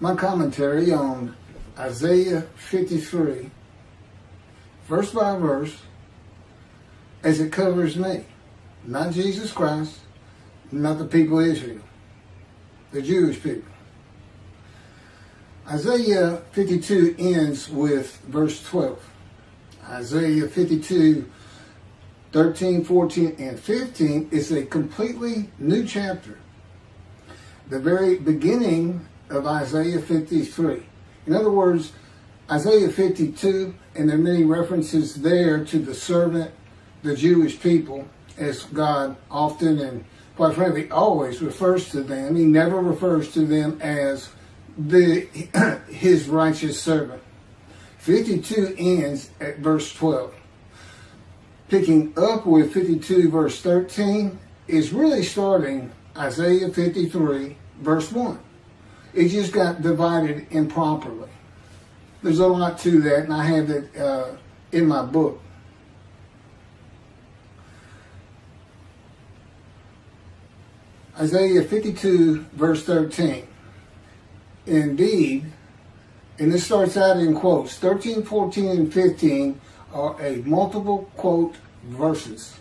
My commentary on Isaiah 53, verse by verse, as it covers me. Not Jesus Christ, not the people of Israel, the Jewish people. Isaiah 52 ends with verse 12. Isaiah 52, 13, 14, and 15 is a completely new chapter. The very beginning of Isaiah 53. In other words, Isaiah 52, and there are many references there to the servant, the Jewish people, as God often and quite frankly always refers to them. He never refers to them as his righteous servant. 52 ends at verse 12. Picking up with 52 verse 13 is really starting Isaiah 53 verse 1. It just got divided improperly. There's a lot to that, and I have it in my book. Isaiah 52 verse 13. Indeed, and this starts out in quotes, 13, 14, and 15 are a multiple quote verses.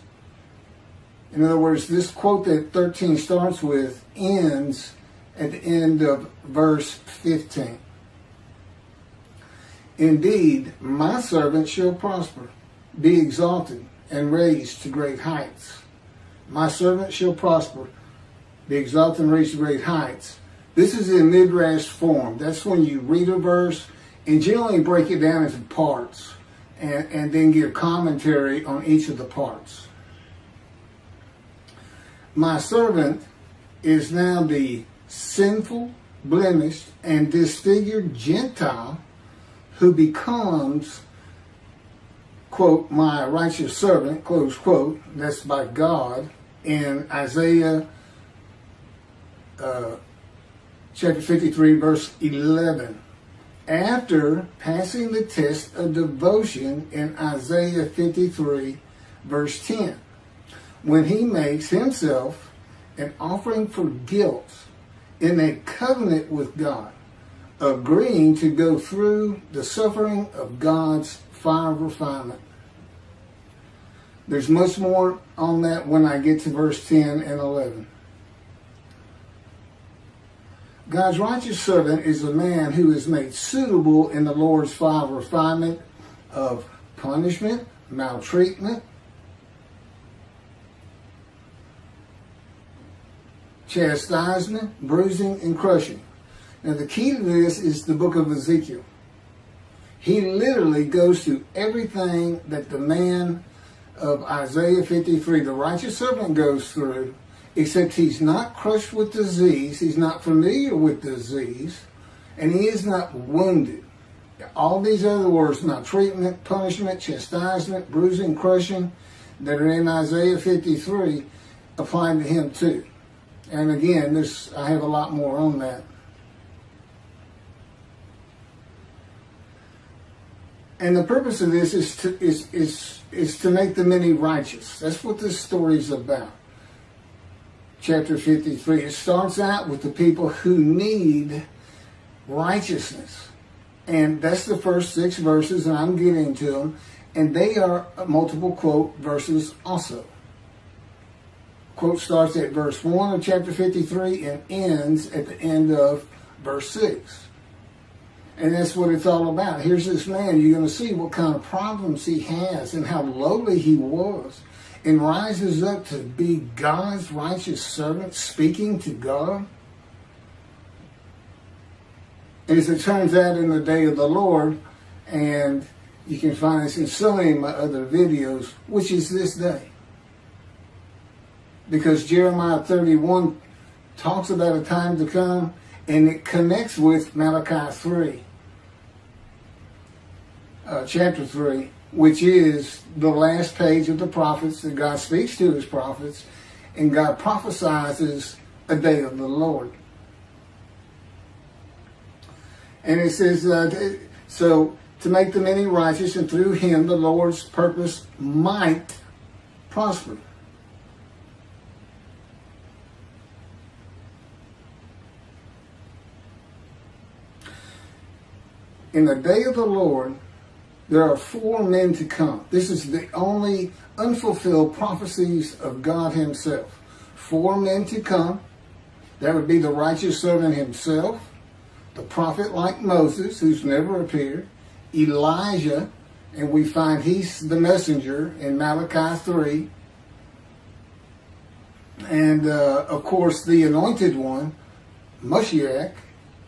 In other words, this quote that 13 starts with ends at the end of verse 15. Indeed, my servant shall prosper, be exalted, and raised to great heights. My servant shall prosper, be exalted, and raised to great heights. This is in midrash form. That's when you read a verse and generally break it down into parts and then give commentary on each of the parts. My servant is now the sinful, blemished, and disfigured Gentile who becomes, quote, my righteous servant, close quote. That's by God in Isaiah chapter 53, verse 11. After passing the test of devotion in Isaiah 53, verse 10. When he makes himself an offering for guilt in a covenant with God, agreeing to go through the suffering of God's fire of refinement. There's much more on that when I get to verse 10 and 11. God's righteous servant is a man who is made suitable in the Lord's fire of refinement of punishment, maltreatment, chastisement, bruising, and crushing. Now the key to this is the book of Ezekiel. He literally goes through everything that the man of Isaiah 53, the righteous servant, goes through, except he's not crushed with disease, he's not familiar with disease, and he is not wounded. All these other words, maltreatment, punishment, chastisement, bruising, crushing, that are in Isaiah 53, apply to him too. And again, I have a lot more on that. And the purpose of this is to make the many righteous. That's what this story is about. Chapter 53. It starts out with the people who need righteousness. And that's the first 6 verses, and I'm getting to them. And they are multiple quote verses also. Quote starts at verse 1 of chapter 53 and ends at the end of verse 6. And that's what it's all about. Here's this man. You're going to see what kind of problems he has and how lowly he was, and rises up to be God's righteous servant, speaking to God. And as it turns out, in the day of the Lord, and you can find this in so many of my other videos, which is this day. Because Jeremiah 31 talks about a time to come, and it connects with Malachi 3, chapter 3, which is the last page of the prophets that God speaks to his prophets, and God prophesies a day of the Lord. And it says, so to make the many righteous, and through him the Lord's purpose might prosper. in the day of the Lord, there are 4 men to come. This is the only unfulfilled prophecies of God himself. 4 men to come. That would be the righteous servant himself, the prophet like Moses, who's never appeared, Elijah, and we find he's the messenger in Malachi 3, and of course the anointed one, Moshiach,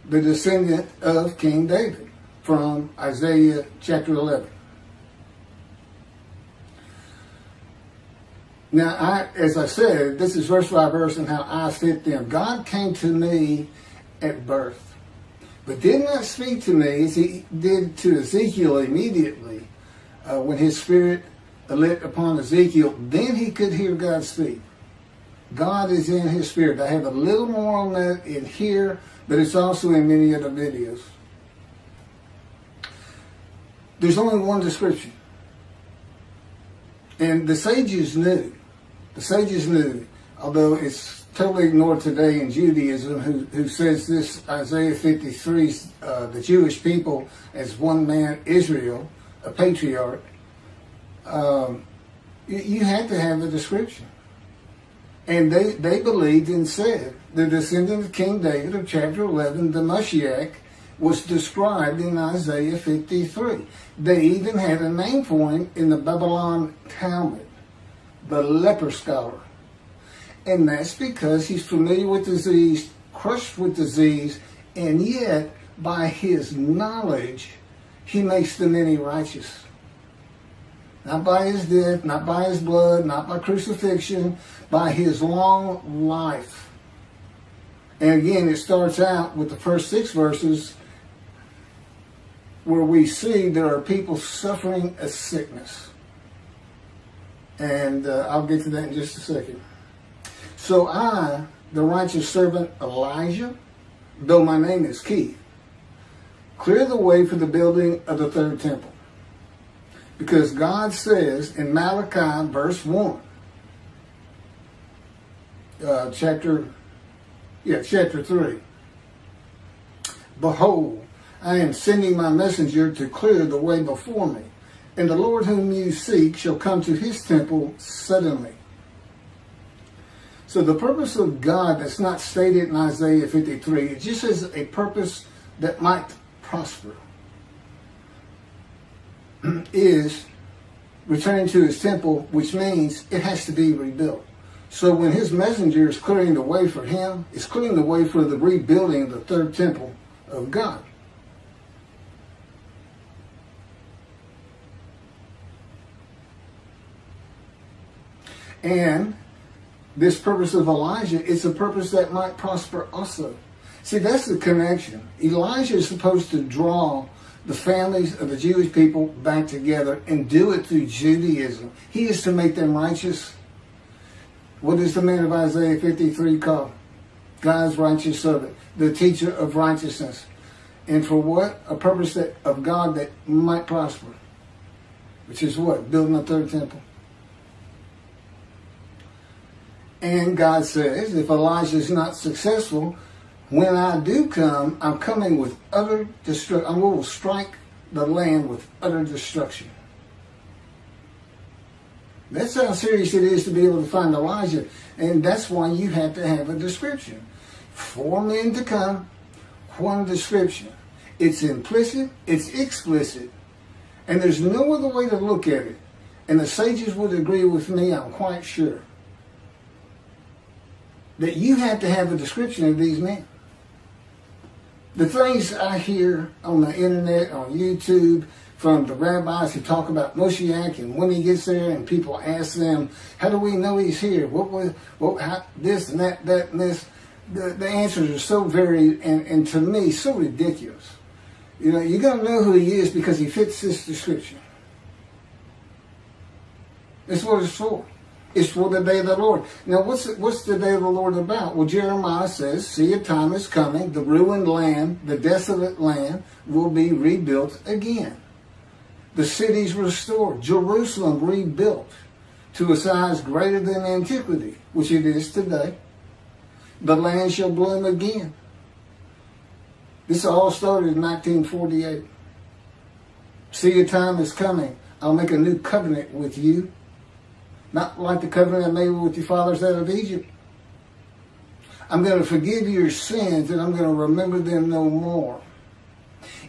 the descendant of King David, from Isaiah chapter 11. Now, as I said, this is verse by verse and how I fit them. God came to me at birth, but did not speak to me as he did to Ezekiel immediately when his spirit lit upon Ezekiel. Then he could hear God speak. God is in his spirit. I have a little more on that in here, but it's also in many other videos. There's only one description. And the sages knew. The sages knew, although it's totally ignored today in Judaism, who says this Isaiah 53, the Jewish people as one man, Israel, a patriarch. You had to have a description. And they believed and said the descendant of King David of chapter 11, the Moshiach, was described in Isaiah 53. They even had a name for him in the Babylon Talmud, the leper scholar. And that's because he's familiar with disease, crushed with disease, and yet by his knowledge, he makes the many righteous. Not by his death, not by his blood, not by crucifixion, by his long life. And again, it starts out with the first 6 verses where we see there are people suffering a sickness. And I'll get to that in just a second. So I, the righteous servant Elijah, though my name is Keith, clear the way for the building of the 3rd temple. Because God says in Malachi verse 1, chapter 3, behold, I am sending my messenger to clear the way before me, and the Lord whom you seek shall come to his temple suddenly. So the purpose of God that's not stated in Isaiah 53, it just is a purpose that might prosper, is returning to his temple, which means it has to be rebuilt. So when his messenger is clearing the way for him, it's clearing the way for the rebuilding of the 3rd temple of God. And this purpose of Elijah is a purpose that might prosper also. See, that's the connection. Elijah is supposed to draw the families of the Jewish people back together and do it through Judaism. He is to make them righteous. What is the man of Isaiah 53 called? God's righteous servant, the teacher of righteousness. And for what? A purpose of God that might prosper. Which is what? Building a 3rd temple. And God says, if Elijah is not successful, when I do come, I'm coming with utter destruction. I will strike the land with utter destruction. That's how serious it is to be able to find Elijah. And that's why you have to have a description. 4 men to come, 1 description. It's implicit, it's explicit, and there's no other way to look at it. And the sages would agree with me, I'm quite sure, that you have to have a description of these men. The things I hear on the internet, on YouTube, from the rabbis who talk about Moshiach, and when he gets there and people ask them, how do we know he's here? How, this and that and this. The answers are so varied and to me so ridiculous. You know, you're going to know who he is because he fits this description. That's what it's for. It's for the day of the Lord. Now, what's the day of the Lord about? Well, Jeremiah says, see, a time is coming, the ruined land, the desolate land will be rebuilt again. The cities restored, Jerusalem rebuilt to a size greater than antiquity, which it is today. The land shall bloom again. This all started in 1948. See, your time is coming. I'll make a new covenant with you. Not like the covenant I made with your fathers out of Egypt. I'm going to forgive your sins, and I'm going to remember them no more.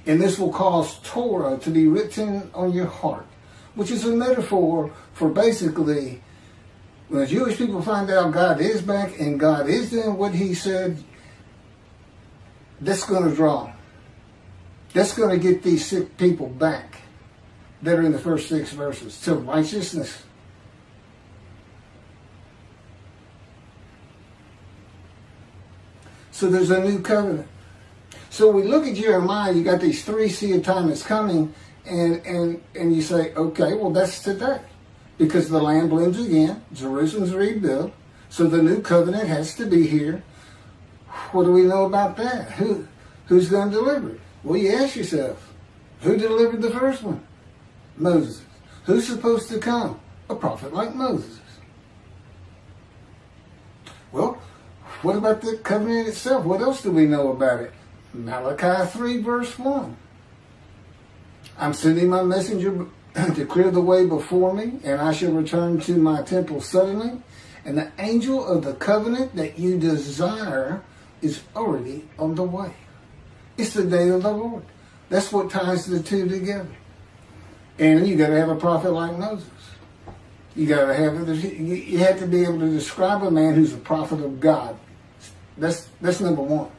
And this will cause Torah to be written on your heart, which is a metaphor for basically, when the Jewish people find out God is back and God is doing what he said, that's going to draw. That's going to get these sick people back that are in the first 6 verses to righteousness. So there's a new covenant. So we look at Jeremiah, you got these 3 see a time is coming, and you say, okay, well that's today. Because the land blooms again, Jerusalem's rebuilt, so the new covenant has to be here. What do we know about that? Who's going to deliver it? Well, you ask yourself, who delivered the first one? Moses. Who's supposed to come? A prophet like Moses. Well, what about the covenant itself? What else do we know about it? Malachi 3 verse 1. I'm sending my messenger to clear the way before me, and I shall return to my temple suddenly, and the angel of the covenant that you desire is already on the way. It's the day of the Lord. That's what ties the two together. And you got to have a prophet like Moses. You got to have you have to be able to describe a man who's a prophet of God. That's number one.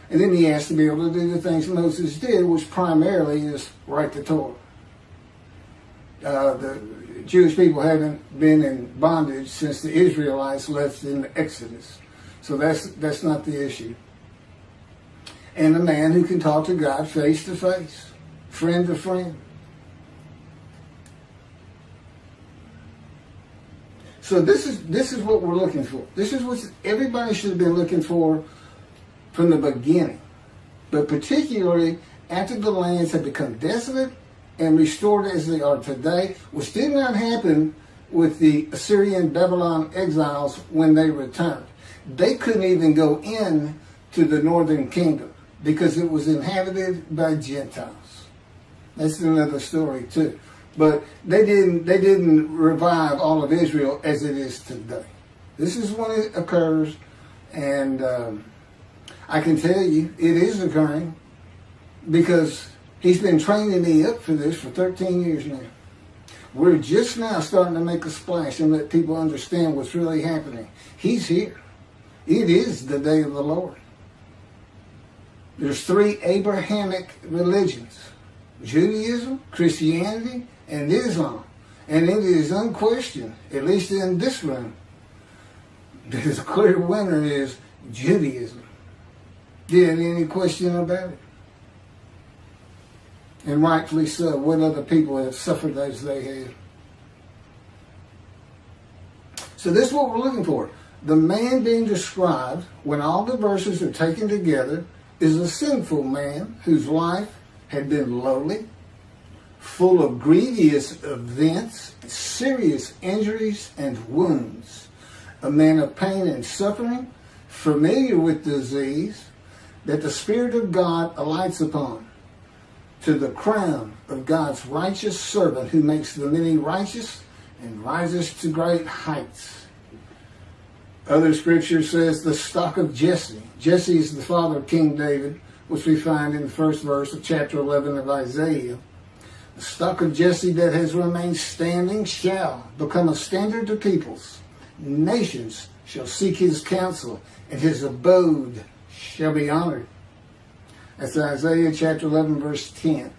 And then he has to be able to do the things Moses did, which primarily is write the Torah. The Jewish people haven't been in bondage since the Israelites left in the Exodus. So that's not the issue. And a man who can talk to God face to face, friend to friend. So this is what we're looking for. This is what everybody should have been looking for from the beginning. But particularly after the lands had become desolate and restored as they are today, which did not happen with the Assyrian Babylon exiles when they returned. They couldn't even go in to the northern kingdom because it was inhabited by Gentiles. That's another story too. But they didn't revive all of Israel as it is today. This is when it occurs, and I can tell you it is occurring because he's been training me up for this for 13 years now. We're just now starting to make a splash and let people understand what's really happening. He's here. It is the day of the Lord. There's 3 Abrahamic religions: Judaism, Christianity, and Islam. And it is unquestioned, at least in this room, that the clear winner is Judaism. There ain't any question about it. And rightfully so. What other people have suffered as they have. So this is what we're looking for. The man being described, when all the verses are taken together, is a sinful man whose life had been lowly, full of grievous events, serious injuries and wounds, a man of pain and suffering, familiar with disease, that the Spirit of God alights upon, to the crown of God's righteous servant who makes the many righteous and rises to great heights. Other scripture says the stock of Jesse. Jesse is the father of King David, which we find in the first verse of chapter 11 of Isaiah. The stock of Jesse that has remained standing shall become a standard to peoples. Nations shall seek his counsel, and his abode shall be honored. That's Isaiah chapter 11, verse 10.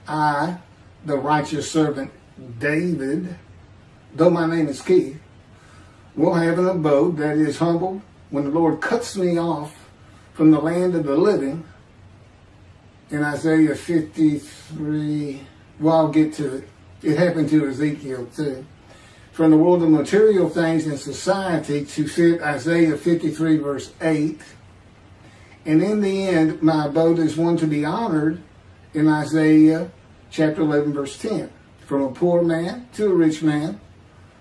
I, the righteous servant David, though my name is Keith, will have an abode that is humble when the Lord cuts me off from the land of the living. In Isaiah 53, well, I'll get to it. It happened to Ezekiel too. From the world of material things in society to fit Isaiah 53 verse 8. And in the end, my abode is one to be honored in Isaiah chapter 11 verse 10. From a poor man to a rich man,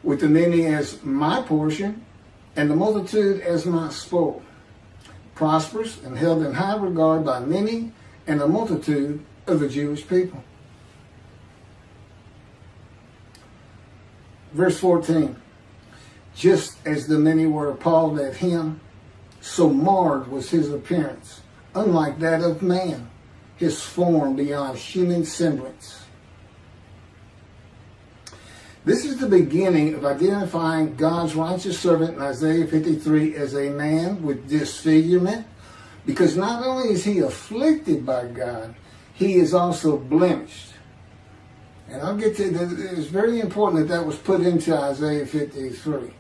with the many as my portion, and the multitude as my spoil. Prosperous and held in high regard by many, and the multitude of the Jewish people. Verse 14, just as the many were appalled at him, so marred was his appearance, unlike that of man, his form beyond human semblance. This is the beginning of identifying God's righteous servant in Isaiah 53 as a man with disfigurement, because not only is he afflicted by God, he is also blemished. And I'll get to that. It's very important that was put into Isaiah 53.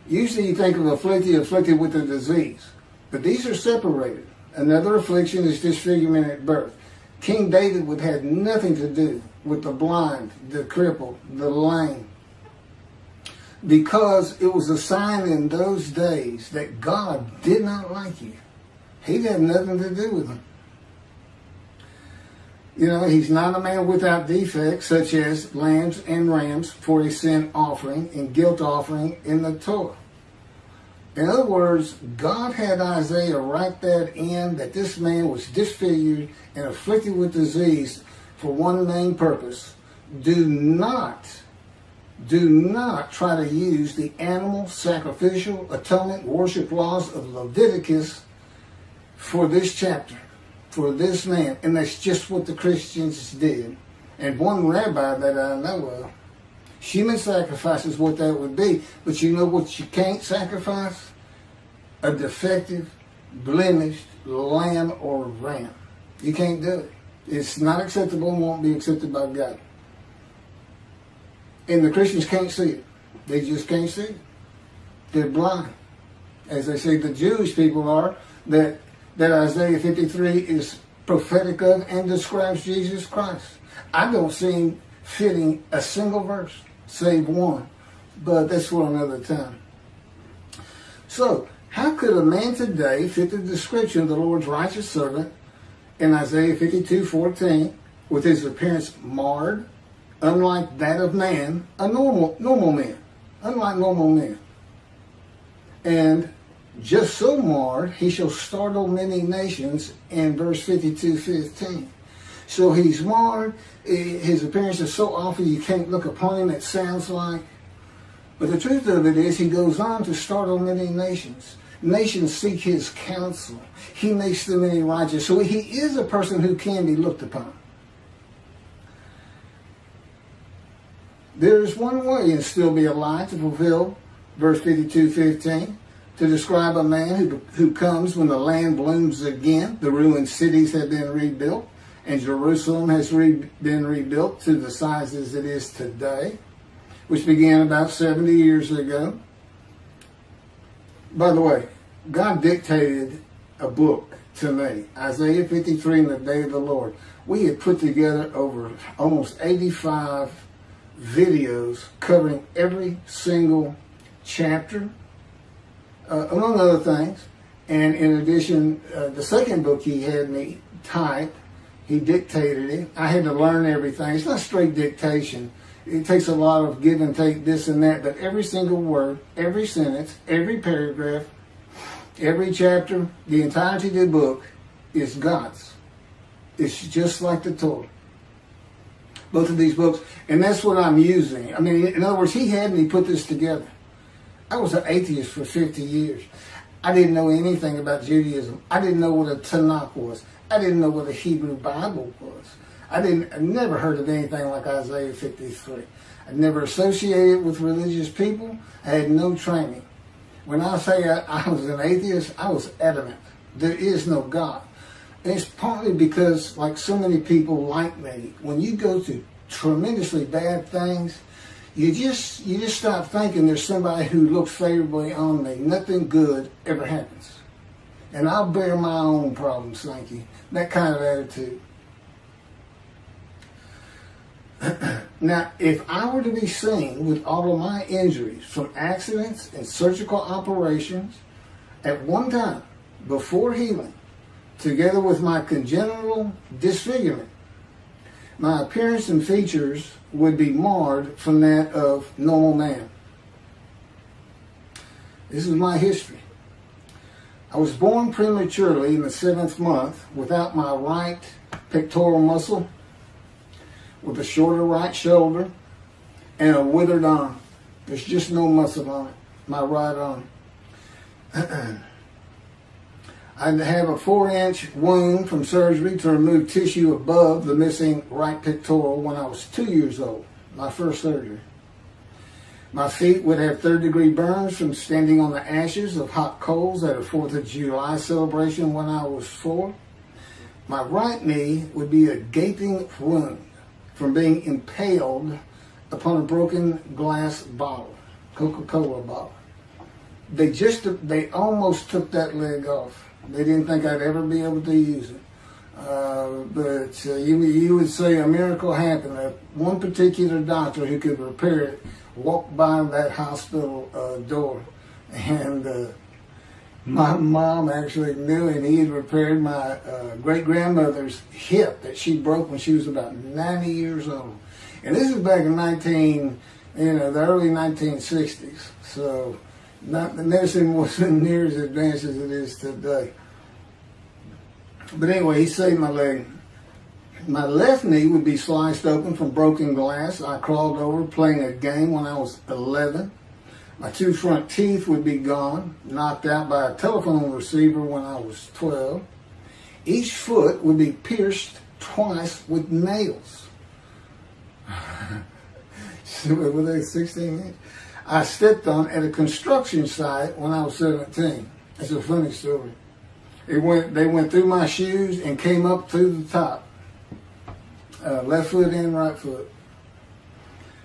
Usually you think of afflicted with a disease, but these are separated. Another affliction is disfigurement at birth. King David would have nothing to do with the blind, the crippled, the lame, because it was a sign in those days that God did not like you. He'd have nothing to do with them. You know, he's not a man without defects, such as lambs and rams for a sin offering and guilt offering in the Torah. In other words, God had Isaiah write that in, that this man was disfigured and afflicted with disease for one main purpose. Do not try to use the animal sacrificial atonement worship laws of Leviticus for this chapter, for this man. And that's just what the Christians did. And one rabbi that I know of, human sacrifice is what that would be. But you know what you can't sacrifice? A defective, blemished lamb or ram. You can't do it. It's not acceptable and won't be accepted by God. And the Christians can't see it. They just can't see it. They're blind. As they say the Jewish people are, that Isaiah 53 is prophetic of and describes Jesus Christ. I don't see him fitting a single verse, save one. But that's for another time. So, how could a man today fit the description of the Lord's righteous servant in Isaiah 52:14 with his appearance marred, unlike that of man, a normal man, unlike normal men? And just so marred, he shall startle many nations in verse 52:15. So he's marred, his appearance is so awful you can't look upon him, it sounds like. But the truth of it is, he goes on to startle many nations. Nations seek his counsel. He makes them many righteous. So he is a person who can be looked upon. There is one way and still be alive to fulfill verse 52:15, to describe a man who comes when the land blooms again, the ruined cities have been rebuilt, and Jerusalem has been rebuilt to the size as it is today, which began about 70 years ago. By the way, God dictated a book to me, Isaiah 53 and the Day of the Lord. We had put together over almost 85 videos covering every single chapter, among other things. And in addition, the second book he had me type, he dictated it. I had to learn everything. It's not straight dictation. It takes a lot of give and take, this and that, but every single word, every sentence, every paragraph, every chapter, the entirety of the book is God's. It's just like the Torah. Both of these books, and that's what I'm using. I mean, in other words, he had me put this together. I was an atheist for 50 years. I didn't know anything about Judaism. I didn't know what a Tanakh was. I didn't know what a Hebrew Bible was. I never heard of anything like Isaiah 53. I never associated with religious people. I had no training. When I say I was an atheist, I was adamant. There is no God. And it's partly because, like so many people like me, when you go through tremendously bad things, you just stop thinking there's somebody who looks favorably on me. Nothing good ever happens. And I'll bear my own problems, thank you. That kind of attitude. Now, if I were to be seen with all of my injuries from accidents and surgical operations at one time before healing, together with my congenital disfigurement, my appearance and features would be marred from that of normal man. This is my history. I was born prematurely in the 7th month without my right pectoral muscle, with a shorter right shoulder, and a withered arm. There's just no muscle on it, my right arm. I have a 4-inch wound from surgery to remove tissue above the missing right pectoral when I was 2 years old, my first surgery. My feet would have 3rd-degree burns from standing on the ashes of hot coals at a 4th of July celebration when I was 4. My right knee would be a gaping wound from being impaled upon a broken glass bottle, Coca-Cola bottle. They almost took that leg off. They didn't think I'd ever be able to use it. But you would say a miracle happened. One particular doctor who could repair it walked by that hospital door, and my mom actually knew him. He had repaired my great-grandmother's hip that she broke when she was about 90 years old. And this is back in the early 1960s. So the medicine wasn't near as advanced as it is today. But anyway, he saved my leg. My left knee would be sliced open from broken glass. I crawled over playing a game when I was 11. My 2 front teeth would be gone, knocked out by a telephone receiver when I was 12. Each foot would be pierced twice with nails. Were they 16 inches? I stepped on at a construction site when I was 17. It's a funny story. They went through my shoes and came up through the top. Left foot and right foot.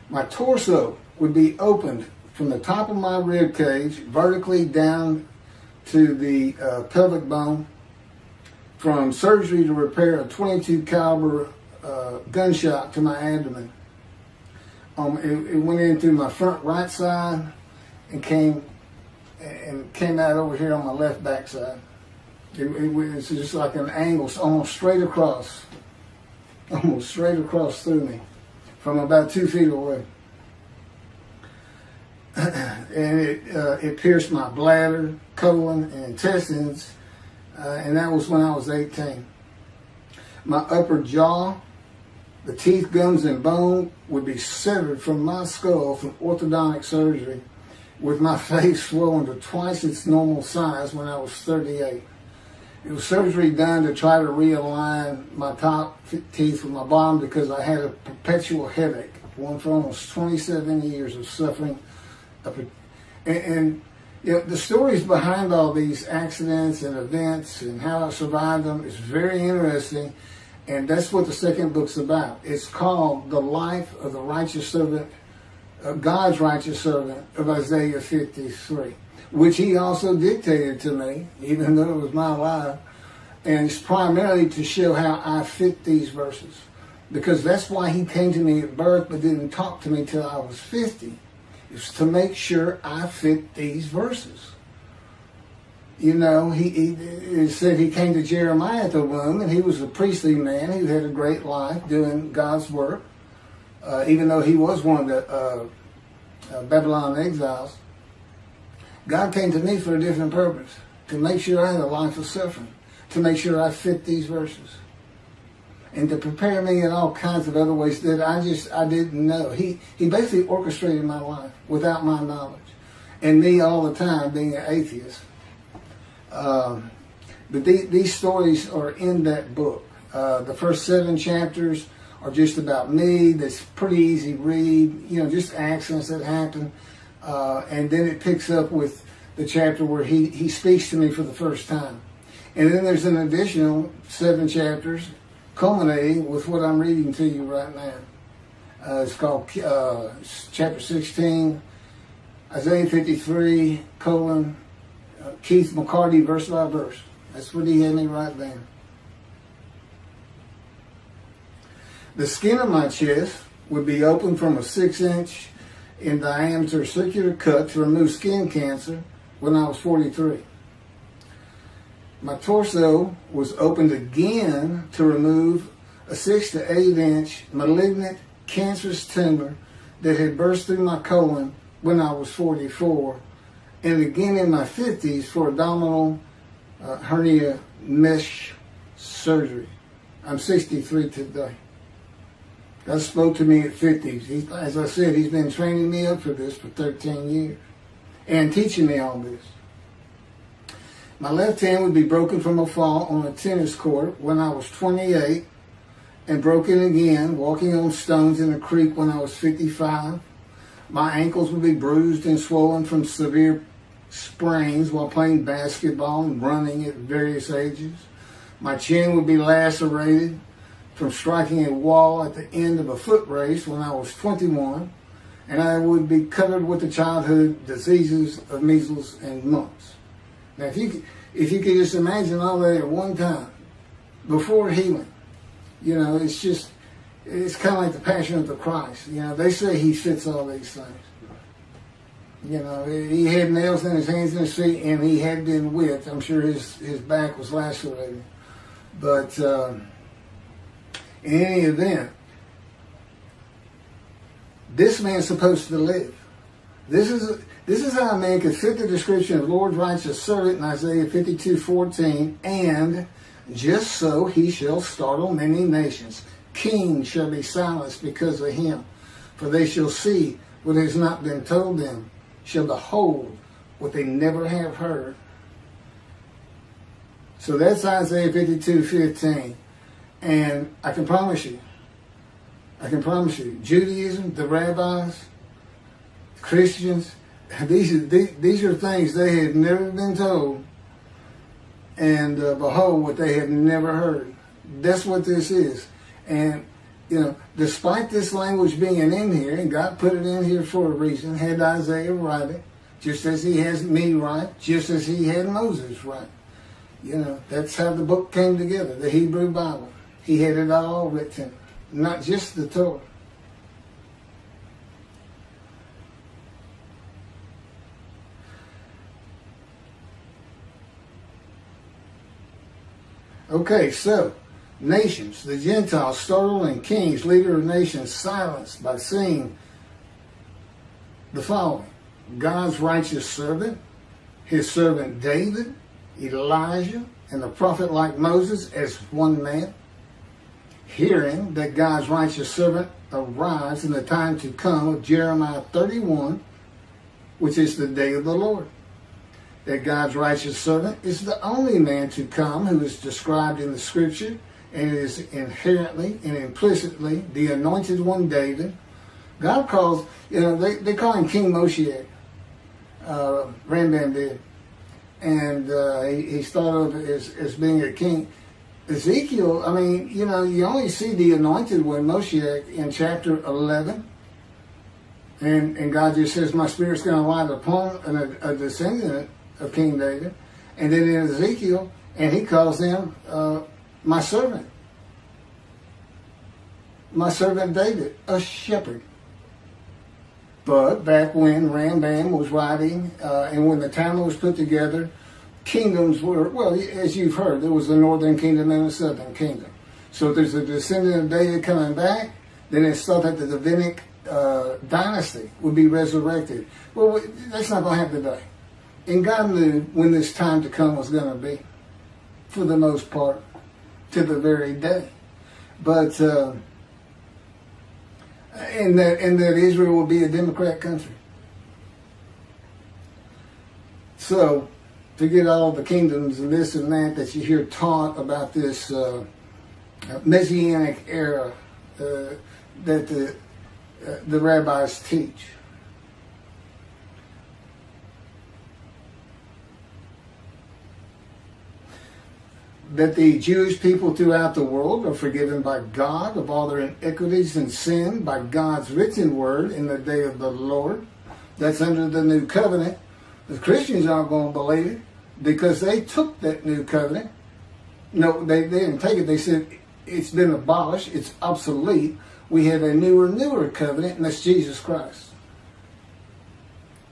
My torso would be opened from the top of my rib cage vertically down to the pelvic bone from surgery to repair a .22 caliber gunshot to my abdomen. It went in through my front right side and came out over here on my left back side. It was just like an angle, almost straight across through me from about 2 feet away. And it pierced my bladder, colon, and intestines, and that was when I was 18. My upper jaw, the teeth, gums, and bone would be severed from my skull from orthodontic surgery, with my face swollen to twice its normal size when I was 38. It was surgery done to try to realign my top teeth with my bottom because I had a perpetual headache, one for almost 27 years of suffering. And the stories behind all these accidents and events and how I survived them is very interesting, and that's what the second book's about. It's called The Life of the Righteous Servant, God's Righteous Servant of Isaiah 53. Which he also dictated to me, even though it was my life. And it's primarily to show how I fit these verses. Because that's why he came to me at birth but didn't talk to me till I was 50. It's to make sure I fit these verses. He said he came to Jeremiah at the womb, and he was a priestly man who had a great life doing God's work, even though he was one of the Babylon exiles. God came to me for a different purpose, to make sure I had a life of suffering, to make sure I fit these verses, and to prepare me in all kinds of other ways that I didn't know. He basically orchestrated my life without my knowledge, and me all the time being an atheist. But these stories are in that book. The first 7 chapters are just about me. That's pretty easy to read, just accidents that happen. And then it picks up with the chapter where he speaks to me for the first time. And then there's an additional 7 chapters culminating with what I'm reading to you right now. It's called chapter 16, Isaiah 53, Keith McCarty, verse by verse. That's what he had me write down. The skin of my chest would be open from a 6-inch in diameter circular cut to remove skin cancer when I was 43. My torso was opened again to remove a 6 to 8 inch malignant cancerous tumor that had burst through my colon when I was 44, and again in my 50s for abdominal hernia mesh surgery. I'm 63 today. God spoke to me at 50. As I said, he's been training me up for this for 13 years and teaching me all this. My left hand would be broken from a fall on a tennis court when I was 28 and broken again walking on stones in a creek when I was 55. My ankles would be bruised and swollen from severe sprains while playing basketball and running at various ages. My chin would be lacerated from striking a wall at the end of a foot race when I was 21, and I would be covered with the childhood diseases of measles and mumps. Now, if you could just imagine all that at one time, before healing, it's kind of like the Passion of the Christ. They say he fits all these things. He had nails in his hands and his feet, and he had been whipped. I'm sure his back was lacerated. But in any event, this man's supposed to live. This is how a man could fit the description of Lord's righteous servant in Isaiah 52:14, and just so he shall startle many nations. Kings shall be silenced because of him, for they shall see what has not been told them, shall behold what they never have heard. So that's Isaiah 52:15. And I can promise you, Judaism, the rabbis, Christians, these are things they had never been told, and behold what they had never heard. That's what this is. And, despite this language being in here, and God put it in here for a reason, had Isaiah write it, just as he has me write, just as he had Moses write. That's how the book came together, the Hebrew Bible. He had it all written, not just the Torah. Okay, so, nations, the Gentiles, startled, and kings, leader of nations, silenced by seeing the following. God's righteous servant, his servant David, Elijah, and the prophet like Moses as one man, hearing that God's righteous servant arrives in the time to come of Jeremiah 31, which is the day of the Lord. That God's righteous servant is the only man to come who is described in the scripture, and is inherently and implicitly the anointed one, David. God calls, they call him King Moshiach. Rambam did. And he's thought of as being a king. Ezekiel, you only see the anointed one, Moshiach, in chapter 11. And God just says, my spirit's going to light upon a descendant of King David. And then in Ezekiel, and he calls him my servant David, a shepherd. But back when Rambam was writing, and when the Talmud was put together, kingdoms were, well, as you've heard, there was a northern kingdom and a southern kingdom. So if there's a descendant of David coming back, then it's thought that the Davidic dynasty would be resurrected. Well, that's not going to happen today. And God knew when this time to come was going to be, for the most part, to the very day. But, and that Israel will be a democrat country. So, forget all the kingdoms and this and that you hear taught about this Messianic era that the rabbis teach. That the Jewish people throughout the world are forgiven by God of all their iniquities and sin by God's written word in the day of the Lord. That's under the new covenant. The Christians aren't going to believe it because they took that new covenant. No, they didn't take it. They said it's been abolished. It's obsolete. We have a newer covenant, and that's Jesus Christ.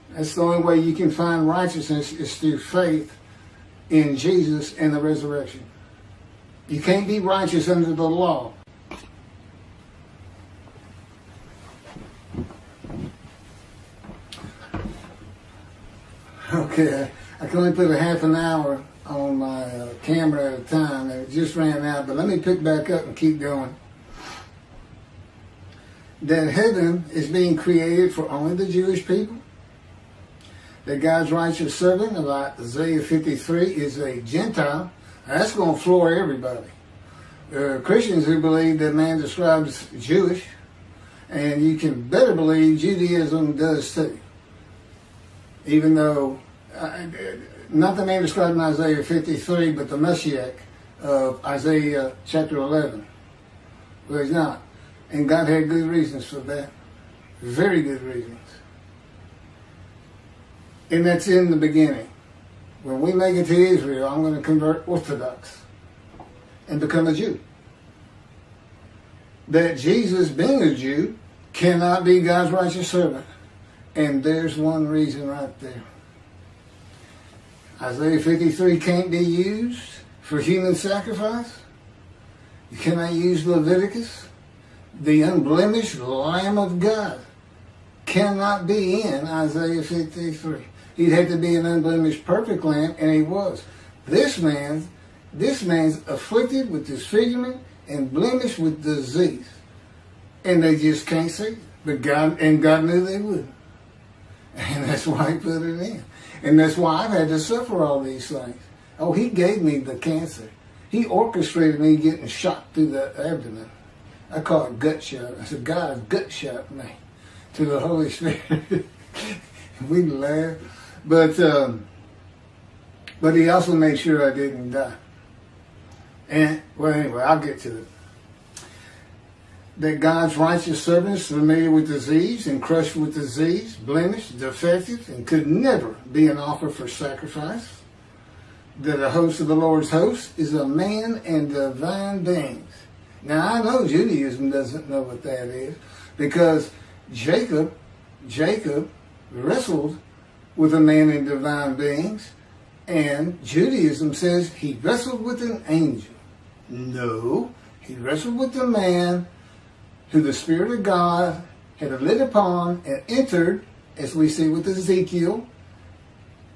That's the only way you can find righteousness is through faith in Jesus and the resurrection. You can't be righteous under the law. Okay, I can only put a half an hour on my camera at a time, and it just ran out. But let me pick back up and keep going. That heaven is being created for only the Jewish people. That God's righteous servant, like Isaiah 53, is a Gentile. That's going to floor everybody. Christians who believe that man describes Jewish, and you can better believe Judaism does too. Even though, not the man described in Isaiah 53, but the Moshiach of Isaiah chapter 11. Well, he's not. And God had good reasons for that. Very good reasons. And that's in the beginning. When we make it to Israel, I'm going to convert Orthodox and become a Jew. That Jesus, being a Jew, cannot be God's righteous servant. And there's one reason right there. Isaiah 53 can't be used for human sacrifice. You cannot use Leviticus. The unblemished Lamb of God cannot be in Isaiah 53. He'd have to be an unblemished perfect lamb, and he was. This man's afflicted with disfigurement and blemished with disease. And they just can't see it. But God knew they would. And that's why he put it in. And that's why I've had to suffer all these things. Oh, he gave me the cancer. He orchestrated me getting shot through the abdomen. I call it gut shot. I said, God gut shot me to the Holy Spirit. We laugh. But he also made sure I didn't die. And, well, anyway, I'll get to it. That God's righteous servant is familiar with disease and crushed with disease, blemished, defective, and could never be an offer for sacrifice. That a host of the Lord's host is a man and divine beings. Now, I know Judaism doesn't know what that is, because Jacob wrestled with a man and divine beings, and Judaism says he wrestled with an angel. No, he wrestled with a man who the Spirit of God had lit upon and entered, as we see with Ezekiel,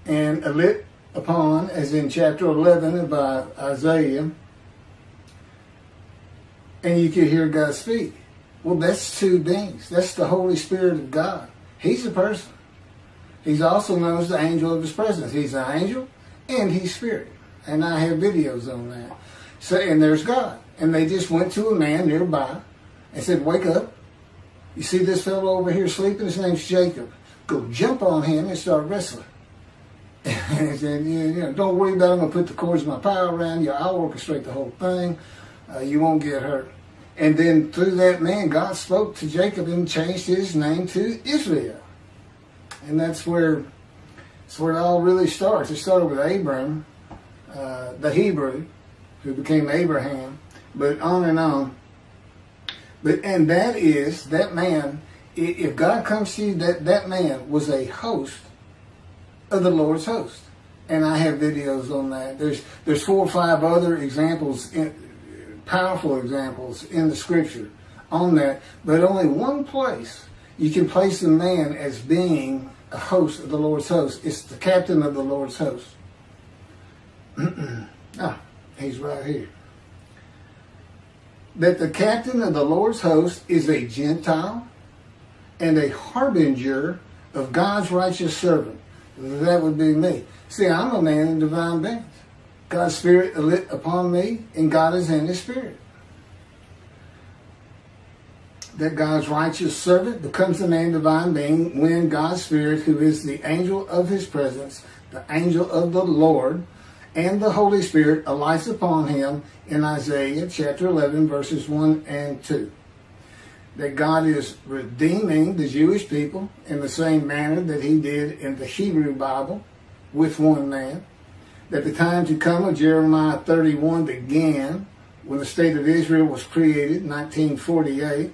and lit upon, as in chapter 11 of Isaiah, and you could hear God speak. Well, that's two beings. That's the Holy Spirit of God. He's a person. He's also known as the angel of his presence. He's an angel and he's spirit. And I have videos on that. So, and there's God. And they just went to a man nearby and said, wake up. You see this fellow over here sleeping? His name's Jacob. Go jump on him and start wrestling. And he said, don't worry about it. I'm going to put the cords of my power around you. I'll orchestrate the whole thing. You won't get hurt. And then through that man, God spoke to Jacob and changed his name to Israel. And that's where it all really starts. It started with Abram, the Hebrew, who became Abraham, but on and on. And that man, if God comes to you, that man was a host of the Lord's host. And I have videos on that. There's 4 or 5 other examples, powerful examples in the scripture on that, but only one place you can place a man as being a host of the Lord's host. It's the captain of the Lord's host. He's right here. That the captain of the Lord's host is a Gentile and a harbinger of God's righteous servant. That would be me. See, I'm a man in divine beings. God's Spirit lit upon me, and God is in His Spirit. That God's righteous servant becomes a man divine being when God's Spirit, who is the angel of His presence, the angel of the Lord, and the Holy Spirit alights upon him in Isaiah chapter 11, verses 1 and 2. That God is redeeming the Jewish people in the same manner that He did in the Hebrew Bible with one man. That the time to come of Jeremiah 31 began when the state of Israel was created in 1948.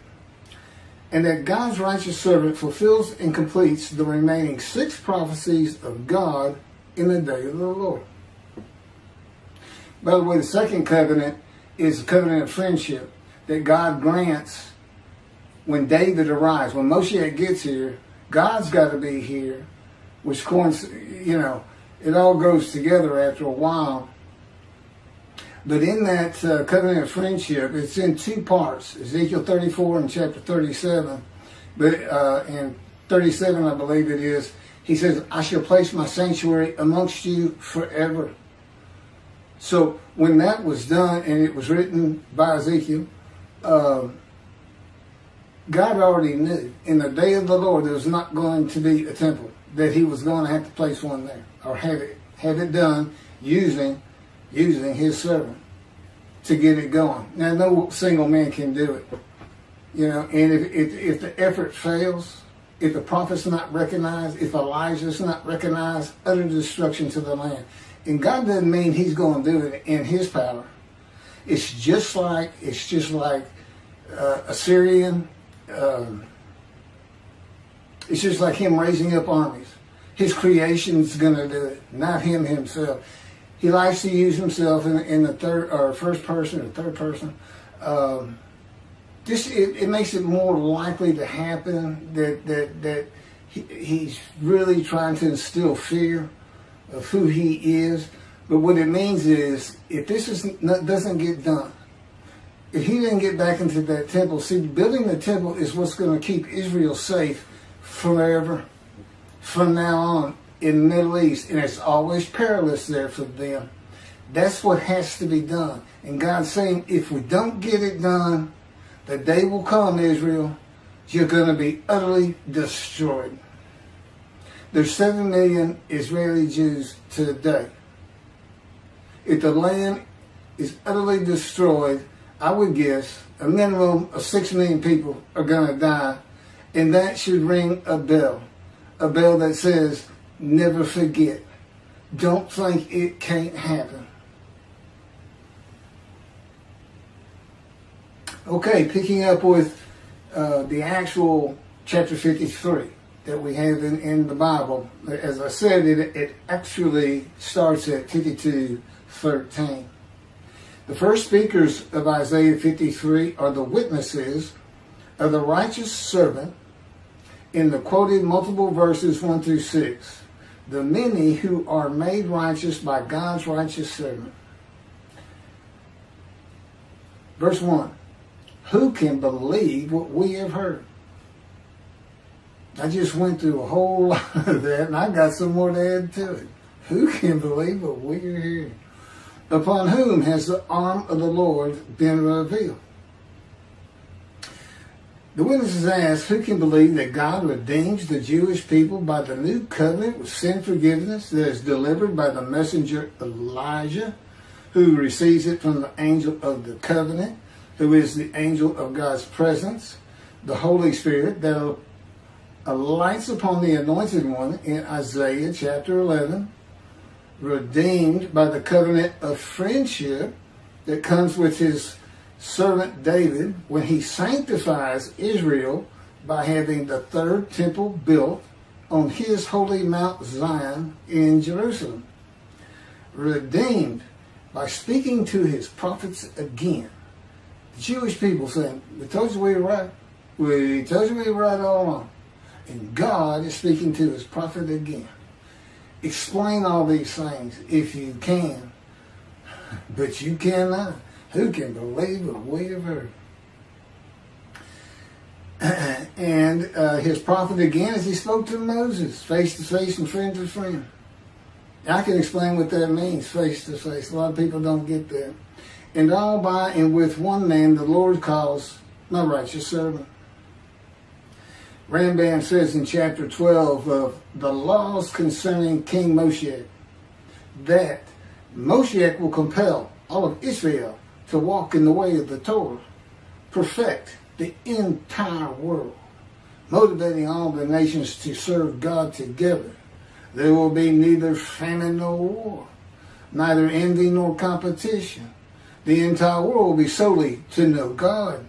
And that God's righteous servant fulfills and completes the remaining 6 prophecies of God in the day of the Lord. By the way, the second covenant is a covenant of friendship that God grants when David arrives. When Moshiach gets here, God's got to be here, which it all goes together after a while. But in that covenant of friendship, it's in two parts. Ezekiel 34 and chapter 37. But in 37, I believe it is, he says, I shall place my sanctuary amongst you forever. So when that was done, and it was written by Ezekiel, God already knew in the day of the Lord there was not going to be a temple, that he was going to have to place one there, or have it done using his servant to get it going. Now, no single man can do it. You know, and if the effort fails, if the prophet's not recognized, if Elijah's not recognized, utter destruction to the land. And God doesn't mean he's going to do it in his power. It's just like Assyrian. It's just like him raising up armies. His creation's going to do it, not him himself. He likes to use himself in the third or first person or third person. It makes it more likely to happen that he's really trying to instill fear of who he is. But what it means is, if this doesn't get done, if he didn't get back into that temple, see, building the temple is what's going to keep Israel safe forever, from now on, in the Middle East. And it's always perilous there for them. That's what has to be done. And God's saying, if we don't get it done, the day will come, Israel, you're going to be utterly destroyed. There's 7 million Israeli Jews today. If the land is utterly destroyed, I would guess a minimum of 6 million people are going to die. And that should ring a bell that says, never forget. Don't think it can't happen. Okay, picking up with the actual chapter 53 that we have in the Bible. As I said, it actually starts at 52:13. The first speakers of Isaiah 53 are the witnesses of the righteous servant in the quoted multiple verses 1 through 6. The many who are made righteous by God's righteous servant. Verse 1. Who can believe what we have heard? I just went through a whole lot of that, and I got some more to add to it. Who can believe what we are hearing? Upon whom has the arm of the Lord been revealed? The witnesses ask, who can believe that God redeems the Jewish people by the new covenant with sin forgiveness that is delivered by the messenger Elijah, who receives it from the angel of the covenant, who is the angel of God's presence, the Holy Spirit that alights upon the anointed one in Isaiah chapter 11, redeemed by the covenant of friendship that comes with his servant David when he sanctifies Israel by having the third temple built on his holy Mount Zion in Jerusalem. Redeemed by speaking to his prophets again. The Jewish people saying, we told you we were right. We told you we were right all along. And God is speaking to his prophet again. Explain all these things if you can. But you cannot. Who can believe what we have heard? And his prophet again, as he spoke to Moses, face to face and friend to friend. I can explain what that means, face to face. A lot of people don't get that. And all by and with one man the Lord calls my righteous servant. Rambam says in chapter 12 of the laws concerning King Moshiach that Moshiach will compel all of Israel to walk in the way of the Torah, perfect the entire world, motivating all the nations to serve God together. There will be neither famine nor war, neither envy nor competition. The entire world will be solely to know God.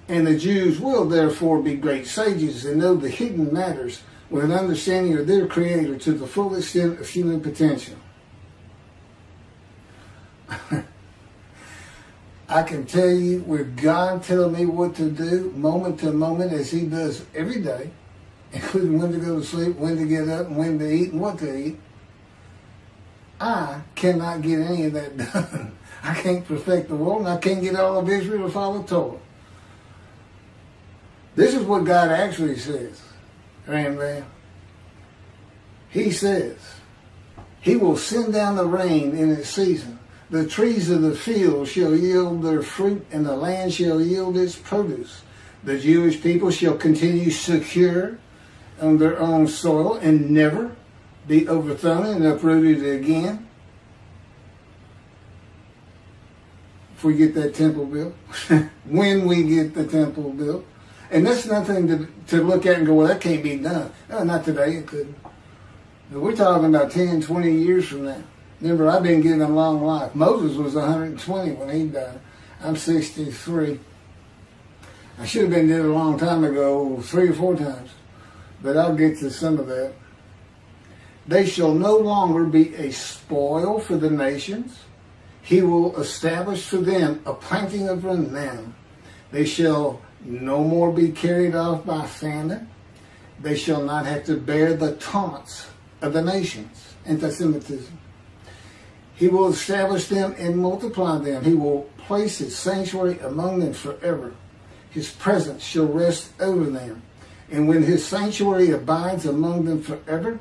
And the Jews will therefore be great sages and know the hidden matters with an understanding of their Creator to the full extent of human potential. I can tell you, with God telling me what to do moment to moment as he does every day, including when to go to sleep, when to get up, and when to eat, and what to eat, I cannot get any of that done. I can't perfect the world, and I can't get all of Israel to follow Torah. This is what God actually says. Amen. He says, He will send down the rain in its season. The trees of the field shall yield their fruit, and the land shall yield its produce. The Jewish people shall continue secure on their own soil and never be overthrown and uprooted again. If we get that temple built, when we get the temple built. And that's nothing to look at and go, well, that can't be done. No, not today, it couldn't. But we're talking about 10, 20 years from now. Remember, I've been given a long life. Moses was 120 when he died. I'm 63. I should have been dead a long time ago, 3 or 4 times. But I'll get to some of that. They shall no longer be a spoil for the nations. He will establish for them a planting of renown. They shall no more be carried off by famine. They shall not have to bear the taunts of the nations. Anti-Semitism. He will establish them and multiply them. He will place his sanctuary among them forever. His presence shall rest over them. And when his sanctuary abides among them forever,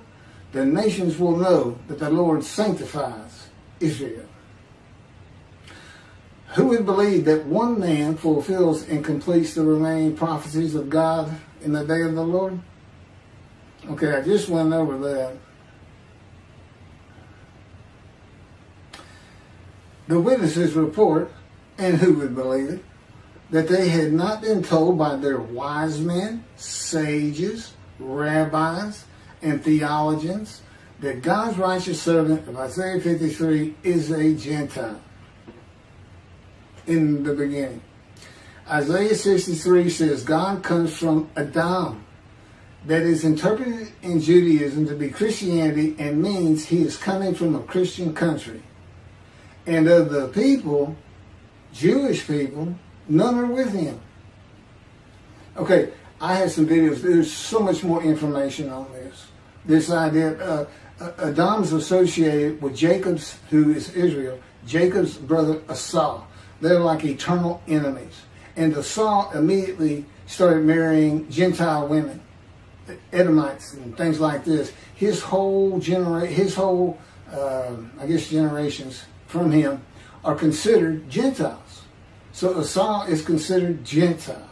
the nations will know that the Lord sanctifies Israel. Who would believe that one man fulfills and completes the remaining prophecies of God in the day of the Lord? Okay, I just went over that. The witnesses report, and who would believe it, that they had not been told by their wise men, sages, rabbis, and theologians that God's righteous servant of Isaiah 53 is a Gentile. In the beginning. Isaiah 63 says God comes from Adam. That is interpreted in Judaism to be Christianity and means he is coming from a Christian country. And of the people, Jewish people, none are with him. Okay, I have some videos. There's so much more information on this. This idea, Adam's associated with Jacob's, who is Israel, Jacob's brother Esau. They're like eternal enemies. And Esau immediately started marrying Gentile women, Edomites and things like this. His whole generations from him are considered Gentiles. So Esau is considered Gentile.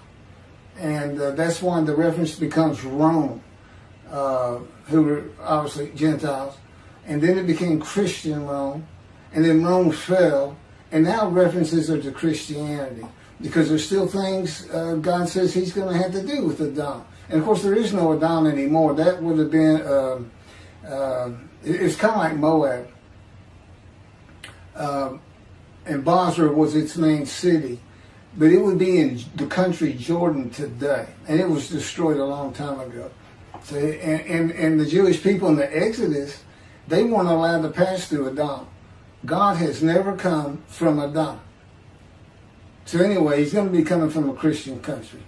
And that's why the reference becomes Rome, who were obviously Gentiles. And then it became Christian Rome. And then Rome fell. And now references are to Christianity because there's still things God says he's going to have to do with Adam. And of course there is no Adam anymore. That would have been, it's kind of like Moab. And Basra was its main city. But it would be in the country Jordan today. And it was destroyed a long time ago. So, and the Jewish people in the Exodus, they weren't allowed to pass through Adam. God has never come from Adam. So anyway, he's going to be coming from a Christian country.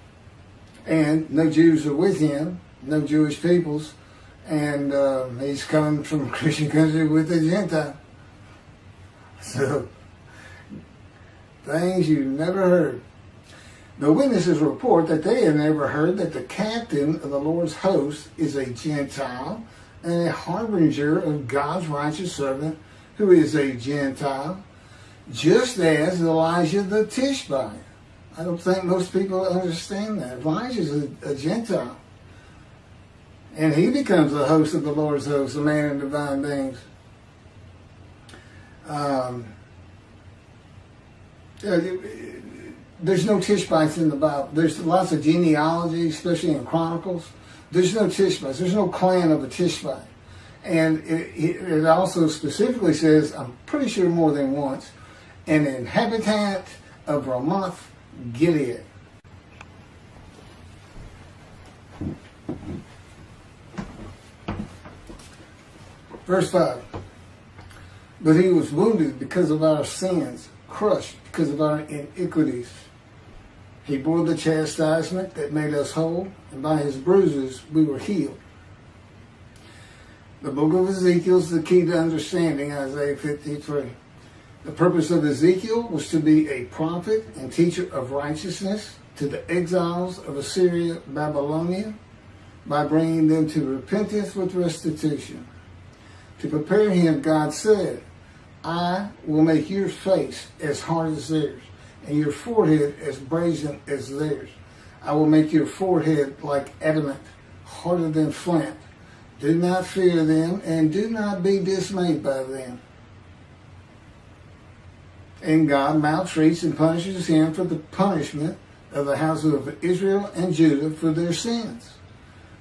And no Jews are with him, no Jewish peoples. And he's coming from a Christian country with a Gentile. So, things you've never heard. The witnesses report that they have never heard that the captain of the Lord's host is a Gentile and a harbinger of God's righteous servant, who is a Gentile, just as Elijah the Tishbite. I don't think most people understand that. Elijah's a Gentile. And he becomes the host of the Lord's host, a man in divine things. There's no Tishbites in the Bible. There's lots of genealogy, especially in Chronicles. There's no Tishbites. There's no clan of a Tishbite. And it also specifically says, I'm pretty sure more than once, an inhabitant of Ramoth Gilead. Verse 5. But he was wounded because of our sins, crushed because of our iniquities. He bore the chastisement that made us whole, and by his bruises we were healed. The book of Ezekiel is the key to understanding Isaiah 53. The purpose of Ezekiel was to be a prophet and teacher of righteousness to the exiles of Assyria, Babylonia, by bringing them to repentance with restitution. To prepare him, God said, I will make your face as hard as theirs, and your forehead as brazen as theirs. I will make your forehead like adamant, harder than flint. Do not fear them, and do not be dismayed by them. And God maltreats and punishes him for the punishment of the house of Israel and Judah for their sins.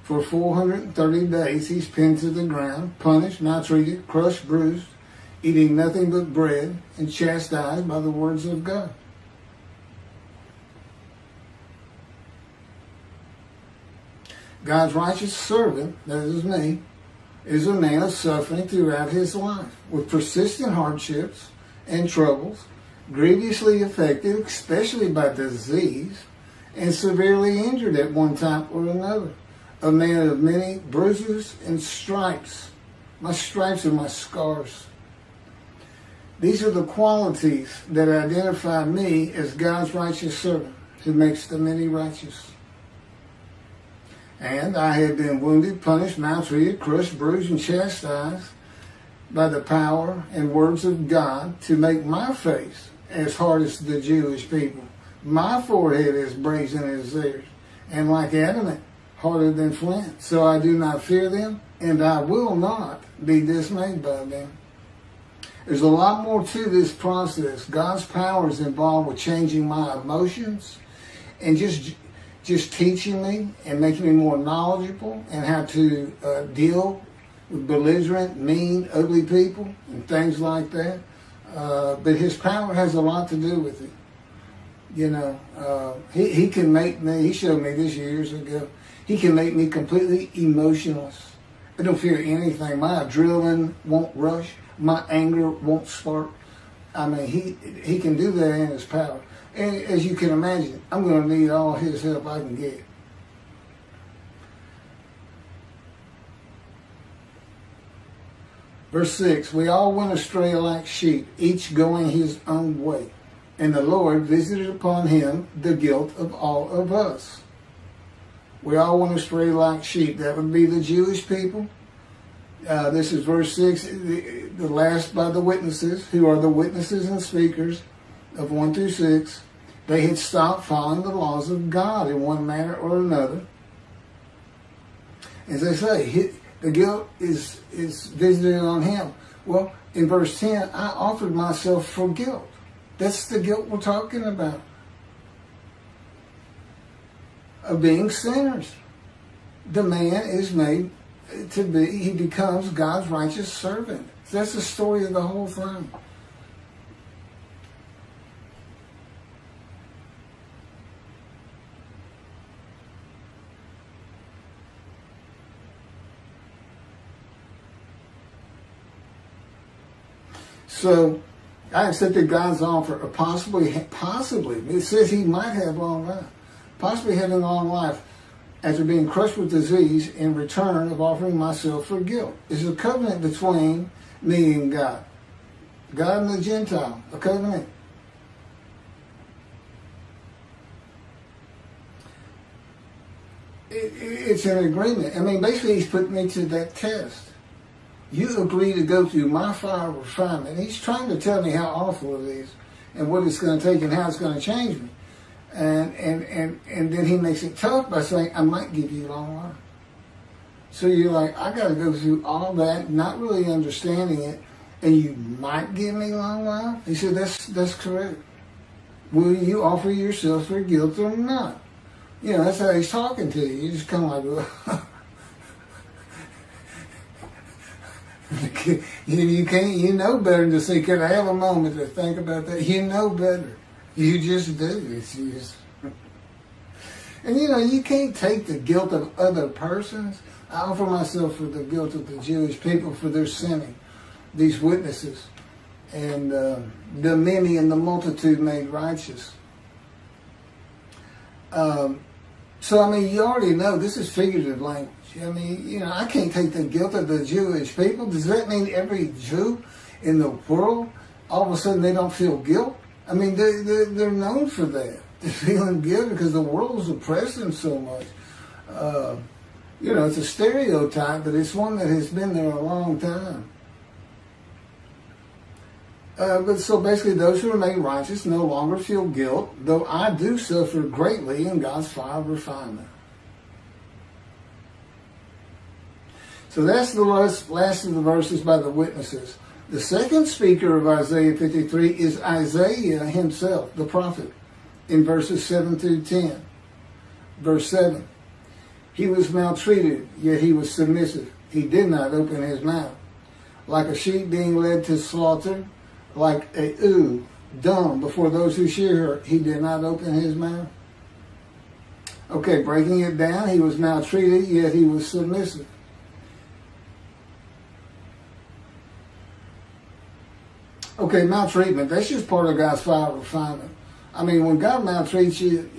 For 430 days he's pinned to the ground, punished, maltreated, crushed, bruised, eating nothing but bread, and chastised by the words of God. God's righteous servant, that is me, is a man of suffering throughout his life, with persistent hardships and troubles, grievously affected, especially by disease, and severely injured at one time or another. A man of many bruises and stripes. My stripes are my scars. These are the qualities that identify me as God's righteous servant, who makes the many righteous. And I have been wounded, punished, maltreated, crushed, bruised, and chastised by the power and words of God to make my face as hard as the Jewish people. My forehead is brazen as theirs, and like adamant, harder than flint. So I do not fear them, and I will not be dismayed by them. There's a lot more to this process. God's power is involved with changing my emotions and just teaching me and making me more knowledgeable and how to deal with belligerent, mean, ugly people and things like that. But his power has a lot to do with it. You know, he can make me, he showed me this years ago, he can make me completely emotionless. I don't fear anything. My adrenaline won't rush. My anger won't spark. I mean, he can do that in his power. And as you can imagine, I'm going to need all his help I can get. Verse 6, we all went astray like sheep, each going his own way. And the Lord visited upon him the guilt of all of us. We all went astray like sheep. That would be the Jewish people. This is verse 6, the last by the witnesses, who are the witnesses and speakers of 1 through 6. They had stopped following the laws of God in one manner or another. As I say, the guilt is visited on him. Well, in verse 10, I offered myself for guilt. That's the guilt we're talking about. Of being sinners. The man is made to be, he becomes God's righteous servant. That's the story of the whole thing. So, I accepted God's offer of possibly, it says he might have long life, possibly having long life after being crushed with disease in return of offering myself for guilt. It's a covenant between me and God. God and the Gentile, a covenant. It's an agreement. I mean, basically he's putting me to that test. You agree to go through my fire of refinement. He's trying to tell me how awful it is and what it's going to take and how it's going to change me. And then he makes it tough by saying, I might give you long life. So you're like, I got to go through all that, not really understanding it, and you might give me long life? He said, that's correct. Will you offer yourself for guilt or not? You know, that's how he's talking to you. You just kind of like, you can't, you know better than to say, can I have a moment to think about that? You know better. You just do. It's just, and you know, you can't take the guilt of other persons. I offer myself for the guilt of the Jewish people for their sinning, these witnesses, and the many and the multitude made righteous. So, I mean, you already know this is figurative language. I mean, you know, I can't take the guilt of the Jewish people. Does that mean every Jew in the world, all of a sudden they don't feel guilt? I mean, they're known for that. They're feeling guilt because the world is oppressing them so much. You know, it's a stereotype, but it's one that has been there a long time. But so basically, those who are made righteous no longer feel guilt, though I do suffer greatly in God's fire of refinement. So that's the last of the verses by the witnesses. The second speaker of Isaiah 53 is Isaiah himself, the prophet, in verses 7 through 10. Verse 7, he was maltreated, yet he was submissive. He did not open his mouth. Like a sheep being led to slaughter, like a ewe dumb before those who shear her, he did not open his mouth. Okay, breaking it down, he was maltreated, yet he was submissive. Okay, maltreatment, that's just part of God's fire of refinement. I mean, when God maltreats you,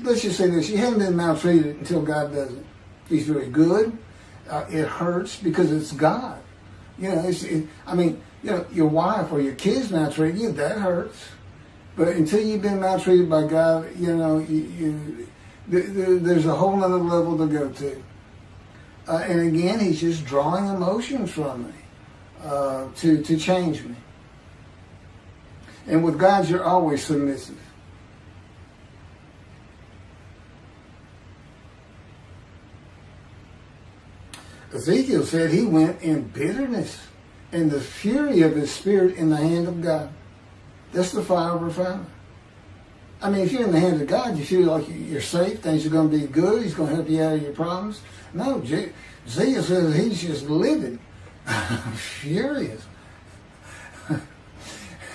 let's just say this, you haven't been maltreated until God does it. He's very good. It hurts because it's God. You know, I mean, you know, your wife or your kids maltreat you, that hurts. But until you've been maltreated by God, you know, there's a whole other level to go to. And again, he's just drawing emotions from me to change me. And with God, you're always submissive. Ezekiel said he went in bitterness and the fury of his spirit in the hand of God. That's the fire of refinement. I mean, if you're in the hand of God, you feel like you're safe, things are going to be good, he's going to help you out of your problems. No, Ezekiel says he's just livid, furious,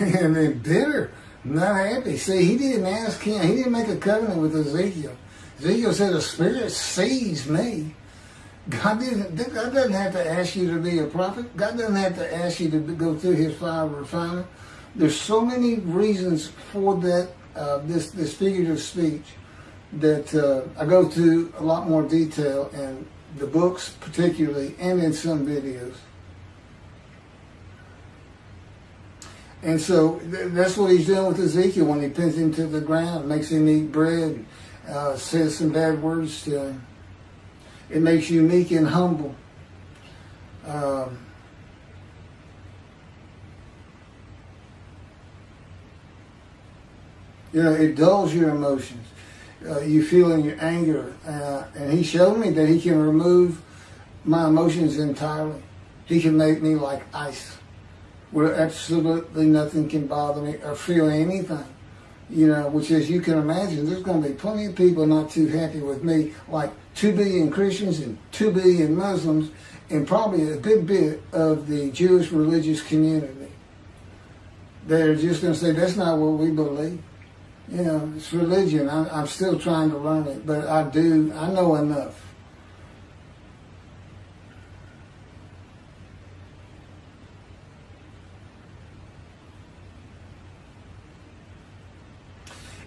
and then bitter, not happy. See, he didn't ask him, he didn't make a covenant with Ezekiel. Ezekiel said, the Spirit sees me. God doesn't have to ask you to be a prophet. God doesn't have to ask you to go through his fire of refinement. There's so many reasons for that, this figurative speech that I go through a lot more detail in the books particularly and in some videos. And so that's what he's doing with Ezekiel when he pins him to the ground, makes him eat bread, says some bad words to him. It makes you meek and humble. You know, it dulls your emotions. You feel in your anger. And he showed me that he can remove my emotions entirely. He can make me like ice, where absolutely nothing can bother me or feel anything. You know, which, as you can imagine, there's going to be plenty of people not too happy with me, like 2 billion Christians and 2 billion Muslims, and probably a good bit of the Jewish religious community. They're just going to say, that's not what we believe. You know, it's religion. I'm still trying to learn it, but I know enough.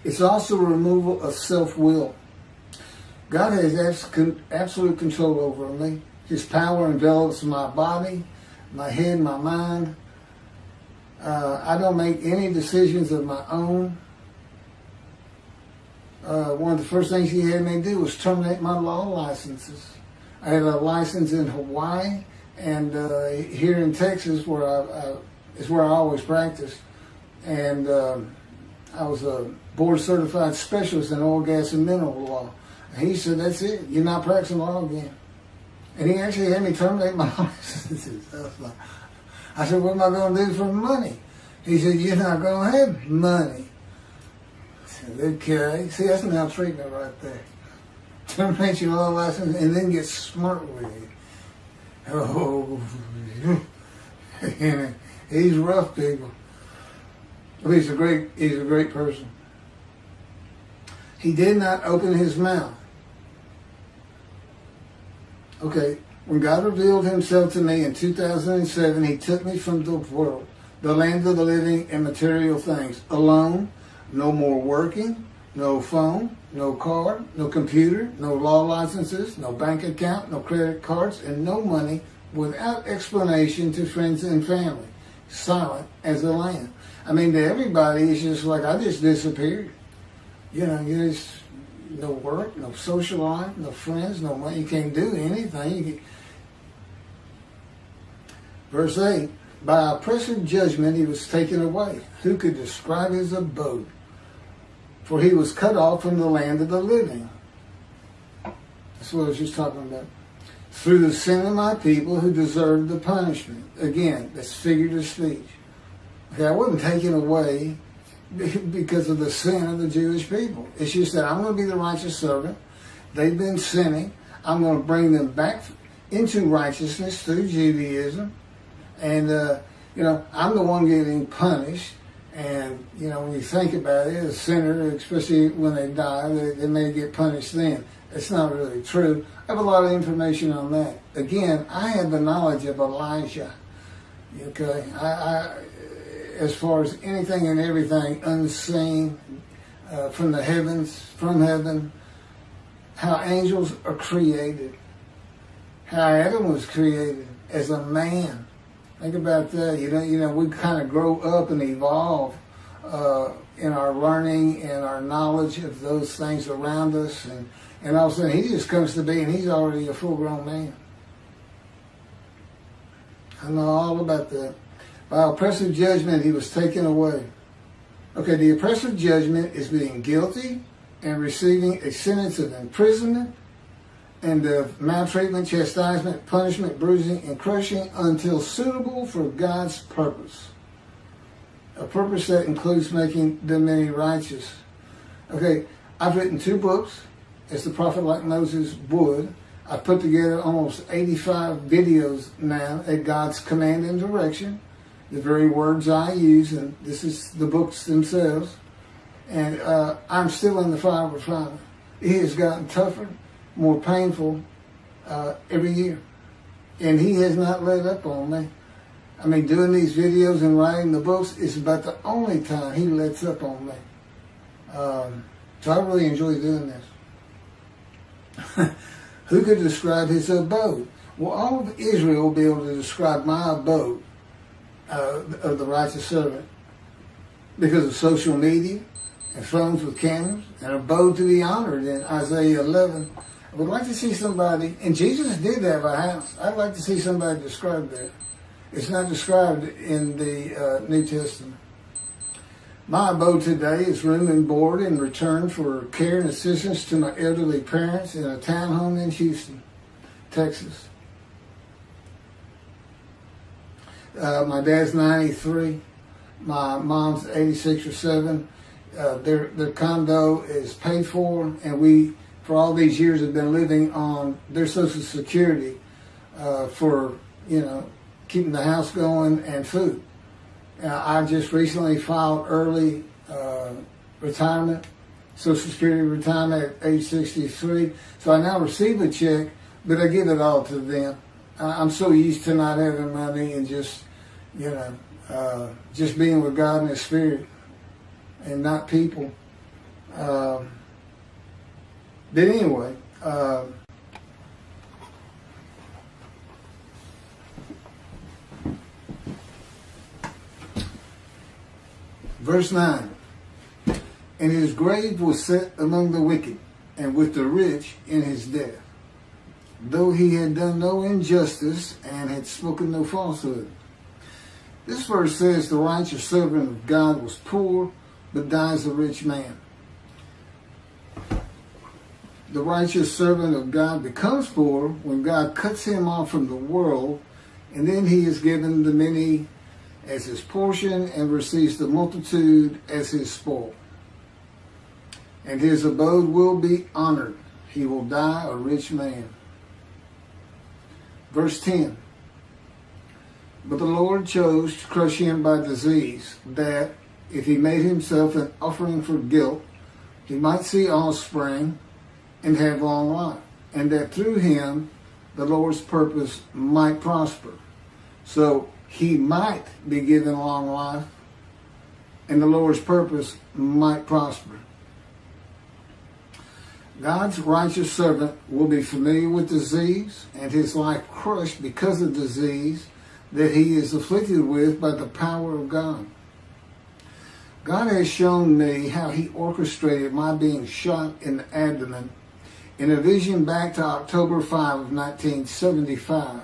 It's also a removal of self-will. God has absolute control over me. His power envelops my body, my head, my mind. I don't make any decisions of my own. One of the first things he had me do was terminate my law licenses. I had a license in Hawaii and here in Texas, is where I always practiced. And I was a board-certified specialist in oil, gas, and mineral law. And he said, that's it. You're not practicing law again. And he actually had me terminate my licenses. I said, what am I going to do for money? He said, you're not going to have money. I said, okay. See, that's maltreatment right there. Terminate your law license and then get smart with it. Oh, he's rough, people. But he's a great person. He did not open his mouth. Okay, when God revealed himself to me in 2007, he took me from the world, the land of the living and material things, alone, no more working, no phone, no car, no computer, no law licenses, no bank account, no credit cards, and no money without explanation to friends and family. Silent as a lamb. I mean, to everybody, it's just like, I just disappeared. You just, no work, no social life, no friends, no money. You can't do anything. Verse 8, by oppressive judgment he was taken away. Who could describe his abode? For he was cut off from the land of the living. That's what I was just talking about. Through the sin of my people who deserved the punishment. Again, that's figurative speech. Okay, I wasn't taken away because of the sin of the Jewish people. It's just that I'm going to be the righteous servant. They've been sinning. I'm going to bring them back into righteousness through Judaism. And, I'm the one getting punished. And, when you think about it, a sinner, especially when they die, they may get punished then. It's not really true. I have a lot of information on that. Again, I have the knowledge of Elijah. Okay? I as far as anything and everything unseen from the heavens, from heaven, how angels are created, how Adam was created as a man. Think about that. We kind of grow up and evolve in our learning and our knowledge of those things around us, and all of a sudden he just comes to be and he's already a full-grown man. I know all about that. By oppressive judgment he was taken away. Okay, the oppressive judgment is being guilty and receiving a sentence of imprisonment and of maltreatment, chastisement, punishment, bruising, and crushing until suitable for God's purpose. A purpose that includes making the many righteous. Okay, I've written 2 books, as the prophet like Moses would. I've put together almost 85 videos now at God's command and direction. The very words I use, and this is the books themselves. And I'm still in the fire of refinement. It has gotten tougher, more painful every year. And he has not let up on me. I mean, doing these videos and writing the books is about the only time he lets up on me. So I really enjoy doing this. Who could describe his abode? Well, all of Israel will be able to describe my abode of the righteous servant because of social media and phones with cameras, and abode to be honored in Isaiah 11. I would like to see somebody, and Jesus did have a house. I'd like to see somebody describe that. It's not described in the New Testament. My abode today is room and board in return for care and assistance to my elderly parents in a townhome in Houston, Texas. My dad's 93. My mom's 86 or 7. Their condo is paid for, and we, for all these years, have been living on their Social Security for, keeping the house going and food. I just recently filed early retirement, Social Security retirement at age 63. So I now receive a check, but I give it all to them. I'm so used to not having money and just, just being with God and His Spirit and not people. But anyway, verse 9, and his grave was set among the wicked, and with the rich in his death, though he had done no injustice and had spoken no falsehood. This verse says the righteous servant of God was poor, but dies a rich man. The righteous servant of God becomes poor when God cuts him off from the world, and then he is given the many as his portion and receives the multitude as his spoil. And his abode will be honored. He will die a rich man. Verse 10. But the Lord chose to crush him by disease, that, if he made himself an offering for guilt, he might see offspring and have long life, and that through him the Lord's purpose might prosper. So he might be given long life, and the Lord's purpose might prosper. God's righteous servant will be familiar with disease and his life crushed because of disease that he is afflicted with by the power of God. God has shown me how he orchestrated my being shot in the abdomen in a vision back to October 5 of 1975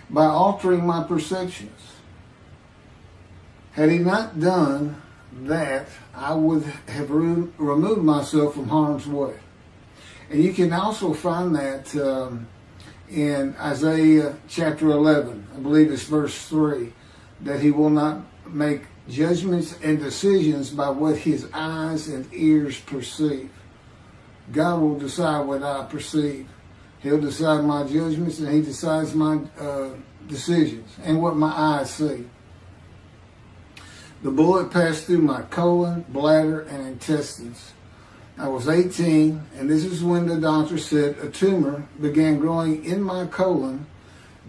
by altering my perceptions. Had he not done that, I would have removed myself from harm's way. And you can also find that in Isaiah chapter 11, I believe it's verse 3, that he will not make judgments and decisions by what his eyes and ears perceive. God will decide what I perceive. He'll decide my judgments, and he decides my decisions and what my eyes see. The bullet passed through my colon, bladder, and intestines. I was 18, and this is when the doctor said a tumor began growing in my colon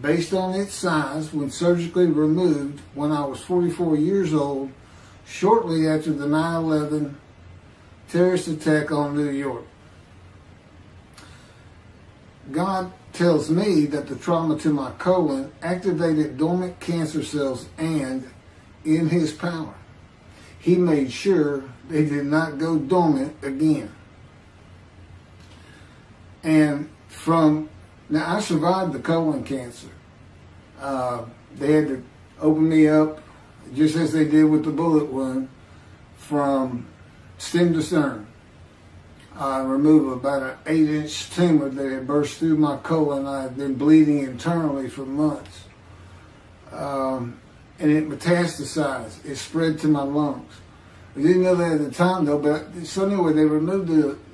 based on its size when surgically removed when I was 44 years old, shortly after the 9/11 terrorist attack on New York. God tells me that the trauma to my colon activated dormant cancer cells, and in his power, he made sure they did not go dormant again. And now I survived the colon cancer. They had to open me up, just as they did with the bullet wound, from stem to stern. Remove about an 8-inch tumor that had burst through my colon. I had been bleeding internally for months. And it metastasized. It spread to my lungs. I didn't know that at the time, though, but so anyway, they removed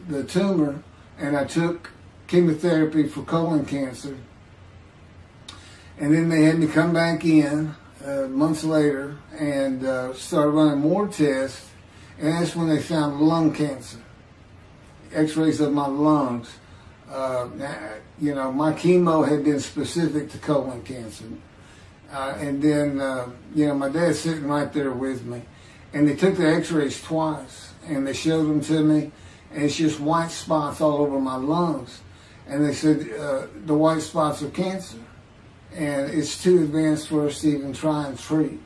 the tumor, and I took chemotherapy for colon cancer. And then they had me come back in months later and started running more tests, and that's when they found lung cancer. X-rays of my lungs. My chemo had been specific to colon cancer. And then, my dad's sitting right there with me. And they took the x-rays twice, and they showed them to me, and it's just white spots all over my lungs. And they said, the white spots are cancer, and it's too advanced for us to even try and treat.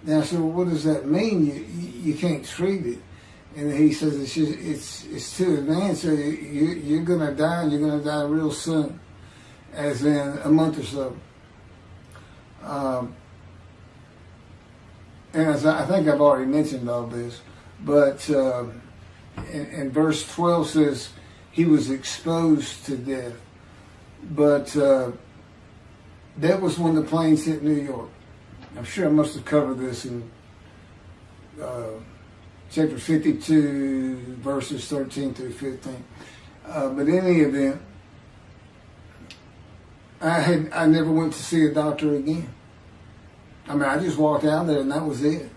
And I said, well, what does that mean? You can't treat it. And he says, it's too advanced, so you're going to die, and you're going to die real soon, as in a month or so. And as I think I've already mentioned all this, but and verse 12 says he was exposed to death. But that was when the planes hit New York. I'm sure I must have covered this in chapter 52, verses 13 through 15. But in any event, I never went to see a doctor again. I mean, I just walked out there and that was it,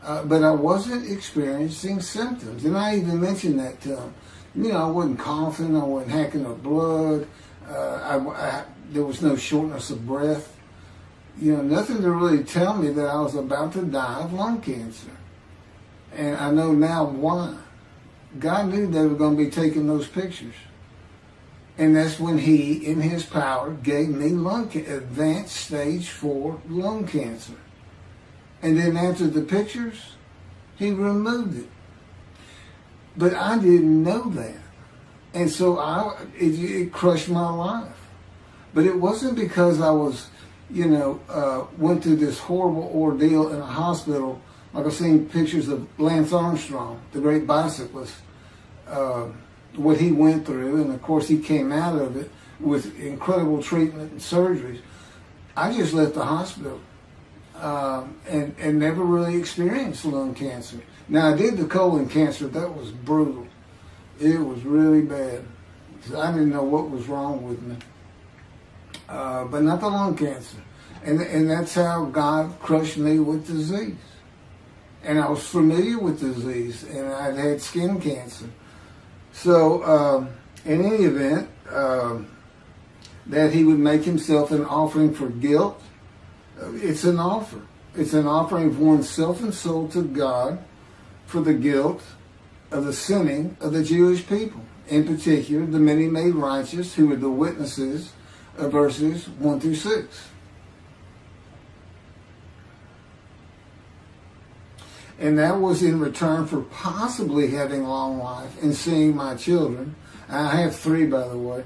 but I wasn't experiencing symptoms. And I even mentioned that to him. I wasn't coughing, I wasn't hacking up blood, there was no shortness of breath. Nothing to really tell me that I was about to die of lung cancer. And I know now why. God knew they were going to be taking those pictures. And that's when he, in his power, gave me advanced stage 4 lung cancer. And then after the pictures, he removed it. But I didn't know that. And so it crushed my life. But it wasn't because I was, went through this horrible ordeal in a hospital, like I've seen pictures of Lance Armstrong, the great bicyclist, what he went through, and of course he came out of it with incredible treatment and surgeries. I just left the hospital and never really experienced lung cancer. Now I did the colon cancer. That was brutal. It was really bad. I didn't know what was wrong with me, but not the lung cancer. And that's how God crushed me with disease. And I was familiar with disease, and I'd had skin cancer. So, in any event, that he would make himself an offering for guilt. It's an offer. It's an offering of one's self and soul to God for the guilt of the sinning of the Jewish people, in particular the many made righteous who were the witnesses of verses 1 through 6. And that was in return for possibly having long life and seeing my children. I have 3, by the way.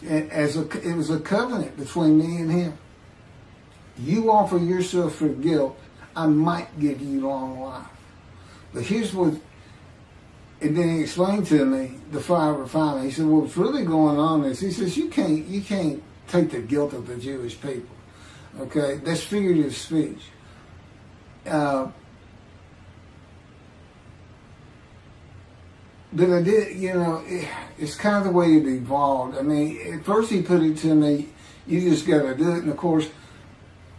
It was a covenant between me and him. You offer yourself for guilt, I might give you long life. But here's what, and then he explained to me the fire refinement. He said, well, what's really going on is, he says, you can't take the guilt of the Jewish people. Okay? That's figurative speech. But I did, it's kind of the way it evolved. I mean, at first he put it to me, you just got to do it. And of course,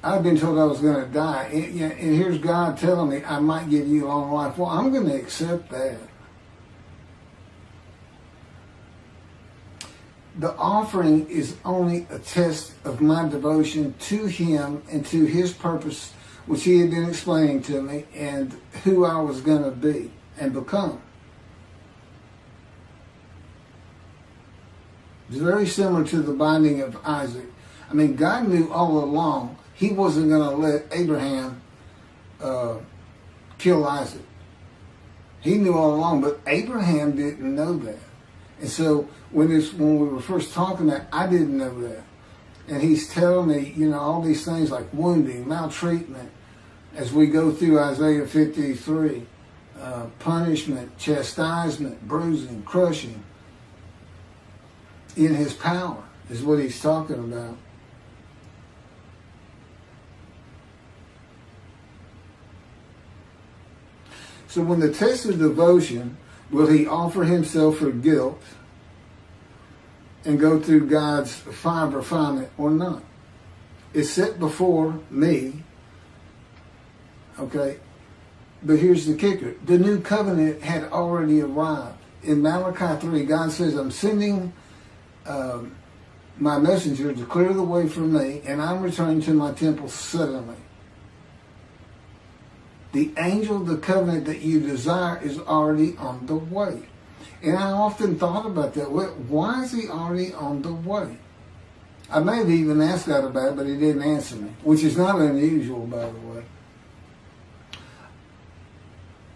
I've been told I was going to die. And here's God telling me, I might give you long life. Well, I'm going to accept that. The offering is only a test of my devotion to him and to his purpose, which he had been explaining to me, and who I was going to be and become. It's very similar to the binding of Isaac. I mean, God knew all along he wasn't going to let Abraham kill Isaac. He knew all along, but Abraham didn't know that. And so when we were first talking that, I didn't know that. And he's telling me, all these things like wounding, maltreatment, as we go through Isaiah 53, punishment, chastisement, bruising, crushing, in his power is what he's talking about. So when the test of devotion, will he offer himself for guilt and go through God's fire of refinement or not? It's set before me. Okay? But here's the kicker. The new covenant had already arrived. In Malachi 3, God says, I'm sending my messenger to clear the way for me, and I'm returning to my temple suddenly. The angel of the covenant that you desire is already on the way. And I often thought about that. Why is he already on the way? I may have even asked God about it, but he didn't answer me, which is not unusual, by the way.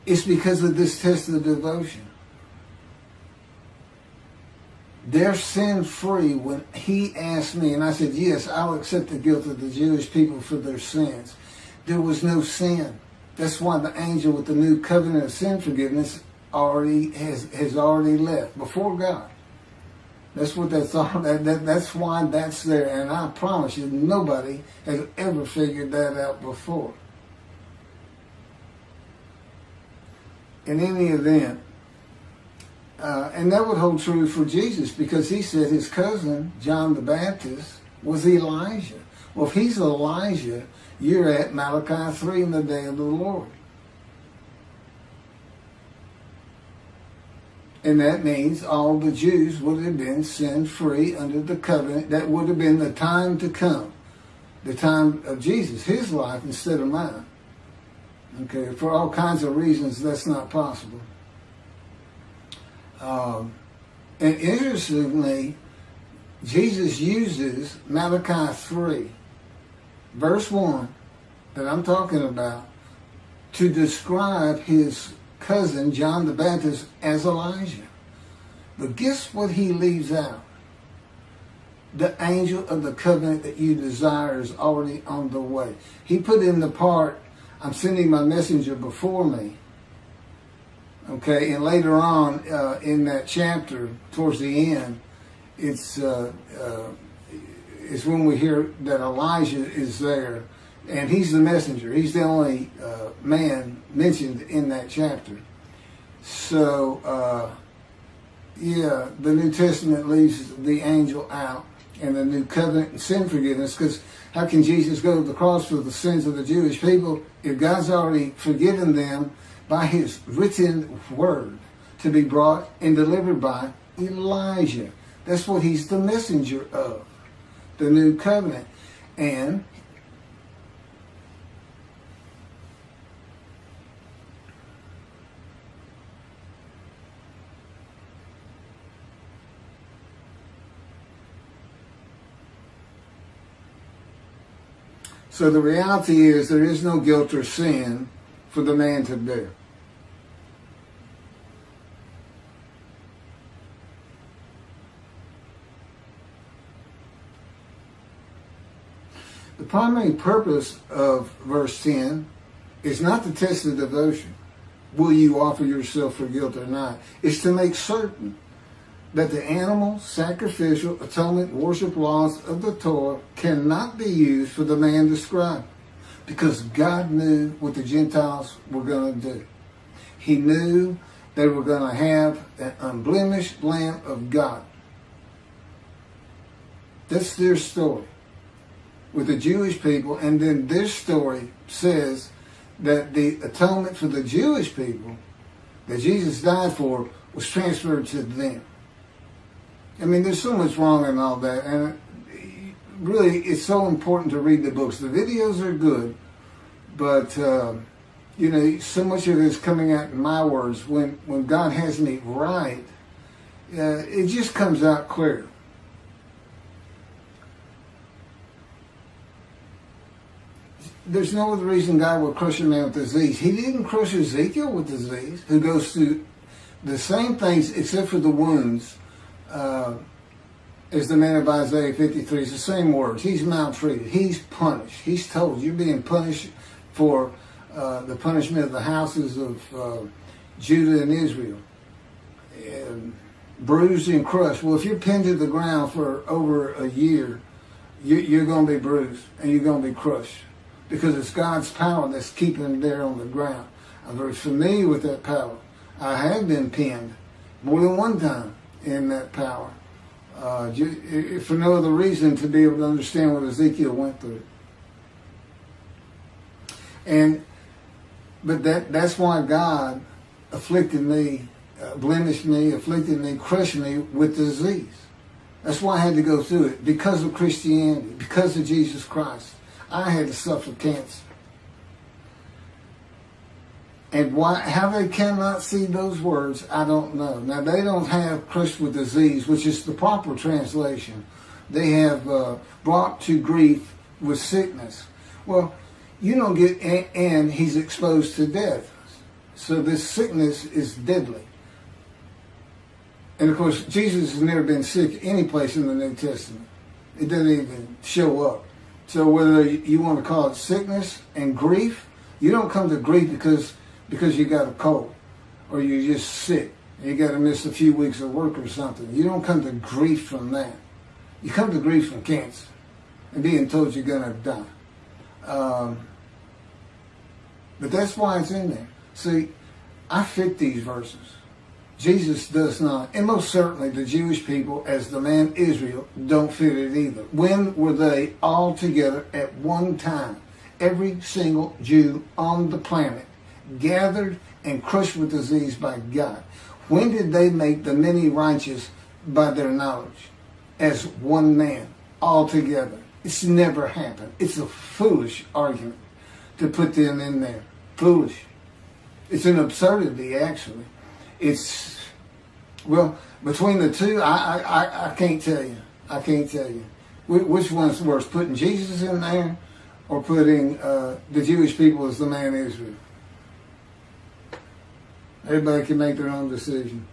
It's because of this test of devotion. They're sin-free when he asked me, and I said, yes, I'll accept the guilt of the Jewish people for their sins. There was no sin. That's why the angel with the new covenant of sin forgiveness has already left before God. That's what that's all. That's why that's there. And I promise you, nobody has ever figured that out before. In any event, and that would hold true for Jesus, because he said his cousin, John the Baptist, was Elijah. Well, if he's Elijah, you're at Malachi 3 in the day of the Lord. And that means all the Jews would have been sin-free under the covenant. That would have been the time to come. The time of Jesus, his life instead of mine. Okay, for all kinds of reasons, that's not possible. And interestingly, Jesus uses Malachi 3, verse 1, that I'm talking about, to describe his cousin, John the Baptist, as Elijah. But guess what he leaves out? The angel of the covenant that you desire is already on the way. He put in the part, I'm sending my messenger before me. Okay, and later on in that chapter, towards the end, it's when we hear that Elijah is there, and he's the messenger. He's the only man mentioned in that chapter. So, yeah, the New Testament leaves the angel out, and the new covenant and sin forgiveness, because how can Jesus go to the cross for the sins of the Jewish people if God's already forgiven them by his written word to be brought and delivered by Elijah? That's what he's the messenger of, the new covenant. And So the reality is there is no guilt or sin for the man to bear. The primary purpose of verse 10 is not to test the devotion. Will you offer yourself for guilt or not? It's to make certain that the animal, sacrificial, atonement, worship laws of the Torah cannot be used for the man described. Because God knew what the Gentiles were going to do. He knew they were going to have an unblemished Lamb of God. That's their story with the Jewish people. And then this story says that the atonement for the Jewish people that Jesus died for was transferred to them. I mean, there's so much wrong in all that. And really, it's so important to read the books. The videos are good, but, you know, so much of it is coming out in my words. When God has me right, it just comes out clear. There's no other reason God would crush a man with disease. He didn't crush Ezekiel with disease, who goes through the same things except for the wounds as the man of Isaiah 53. It's the same words. He's maltreated. He's punished. He's told, you're being punished for the punishment of the houses of Judah and Israel. And bruised and crushed. Well, if you're pinned to the ground for over a year, you're going to be bruised and you're going to be crushed. Because it's God's power that's keeping him there on the ground. I'm very familiar with that power. I have been pinned more than one time in that power. For no other reason to be able to understand what Ezekiel went through. But that's why God afflicted me, blemished me, afflicted me, crushed me with disease. That's why I had to go through it. Because of Christianity, because of Jesus Christ. I had to suffer cancer. And how they cannot see those words, I don't know. Now, they don't have crushed with disease, which is the proper translation. They have brought to grief with sickness. Well, you don't get, and he's exposed to death. So this sickness is deadly. And of course, Jesus has never been sick any place in the New Testament. It doesn't even show up. So whether you want to call it sickness and grief, you don't come to grief because you got a cold or you're just sick and you got to miss a few weeks of work or something. You don't come to grief from that. You come to grief from cancer and being told you're going to die. But that's why it's in there. See, I fit these verses. Jesus does not. And most certainly the Jewish people, as the man Israel, don't fit it either. When were they all together at one time? Every single Jew on the planet gathered and crushed with disease by God. When did they make the many righteous by their knowledge? As one man, all together. It's never happened. It's a foolish argument to put them in there. Foolish. It's an absurdity, actually. It's, well, between the two, I can't tell you. I can't tell you. Which one's worse, putting Jesus in there or putting the Jewish people as the man Israel? Everybody can make their own decision.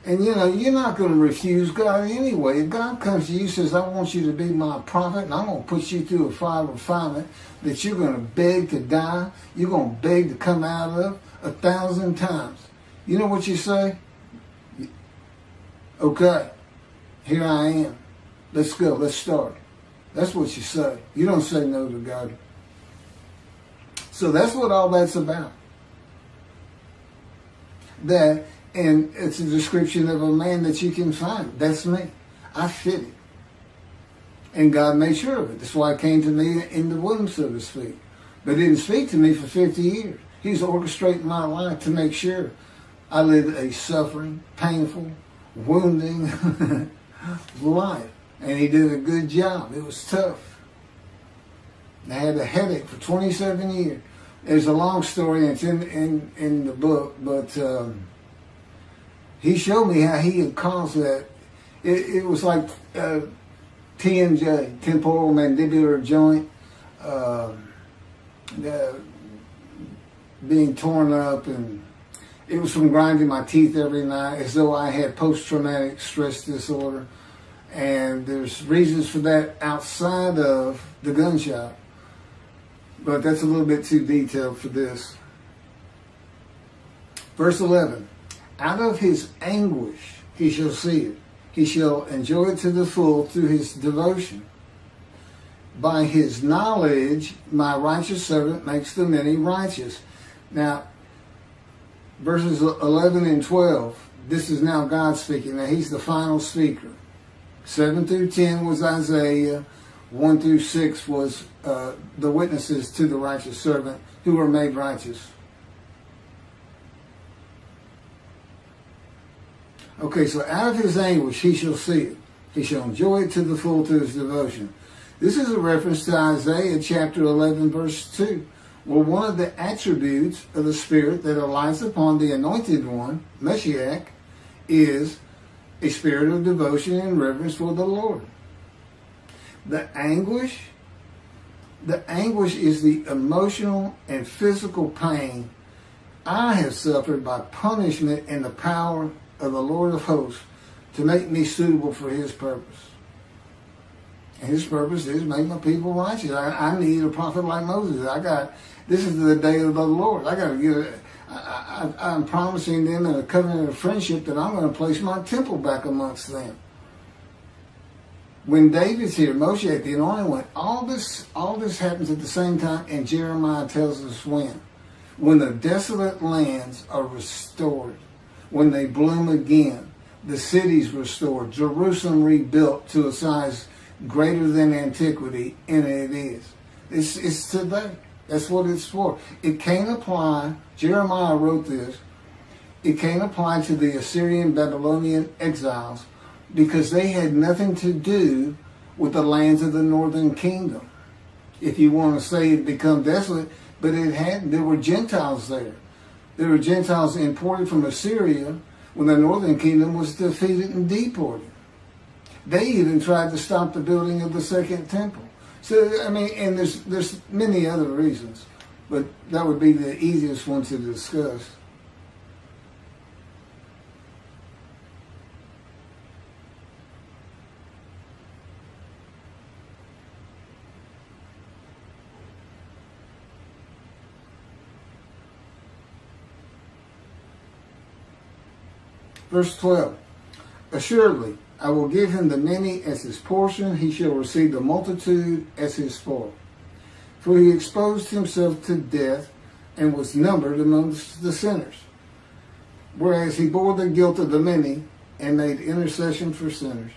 And, you know, you're not going to refuse God anyway. If God comes to you and says, I want you to be my prophet, and I'm going to put you through a fire of refinement that you're going to beg to die, you're going to beg to come out of 1,000 times. You know what you say? Okay, here I am. Let's go. Let's start. That's what you say. You don't say no to God. So that's what all that's about. That, and it's a description of a man that you can find. That's me. I fit it. And God made sure of it. That's why it came to me in the womb, so to speak. But it didn't speak to me for 50 years. He's orchestrating my life to make sure I lived a suffering, painful, wounding life. And he did a good job. It was tough. I had a headache for 27 years. There's a long story, and it's in the book, but he showed me how he had caused that. It was like TMJ, temporal mandibular joint being torn up, and it was from grinding my teeth every night as though I had post-traumatic stress disorder. And there's reasons for that outside of the gun shop. But that's a little bit too detailed for this. Verse 11. Out of his anguish he shall see it. He shall enjoy it to the full through his devotion. By his knowledge, my righteous servant makes the many righteous. Now, verses 11 and 12, this is now God speaking. Now, he's the final speaker. 7 through 10 was Isaiah. 1 through 6 was the witnesses to the righteous servant who were made righteous. Okay, so out of his anguish he shall see it. He shall enjoy it to the full through his devotion. This is a reference to Isaiah chapter 11, verse 2, where one of the attributes of the Spirit that alights upon the anointed one, Moshiach, is a spirit of devotion and reverence for the Lord. The anguish is the emotional and physical pain I have suffered by punishment and the power of the Lord of hosts to make me suitable for his purpose. And his purpose is make my people righteous. I need a prophet like Moses. This is the day of the Lord. I'm promising them in a covenant of friendship that I'm going to place my temple back amongst them. When David's here, Moshiach, the anointed one, all this happens at the same time, and Jeremiah tells us when. When the desolate lands are restored, when they bloom again, the cities restored, Jerusalem rebuilt to a size greater than antiquity, and it is. It's today. That's what it's for. It can't apply, Jeremiah wrote this, it can't apply to the Assyrian Babylonian exiles because they had nothing to do with the lands of the northern kingdom. If you want to say it become desolate, but there were Gentiles there. There were Gentiles imported from Assyria when the northern kingdom was defeated and deported. They even tried to stop the building of the second temple. So, I mean, and there's many other reasons, but that would be the easiest one to discuss. Verse 12, assuredly, I will give him the many as his portion. He shall receive the multitude as his spoil. For he exposed himself to death and was numbered amongst the sinners. Whereas he bore the guilt of the many and made intercession for sinners.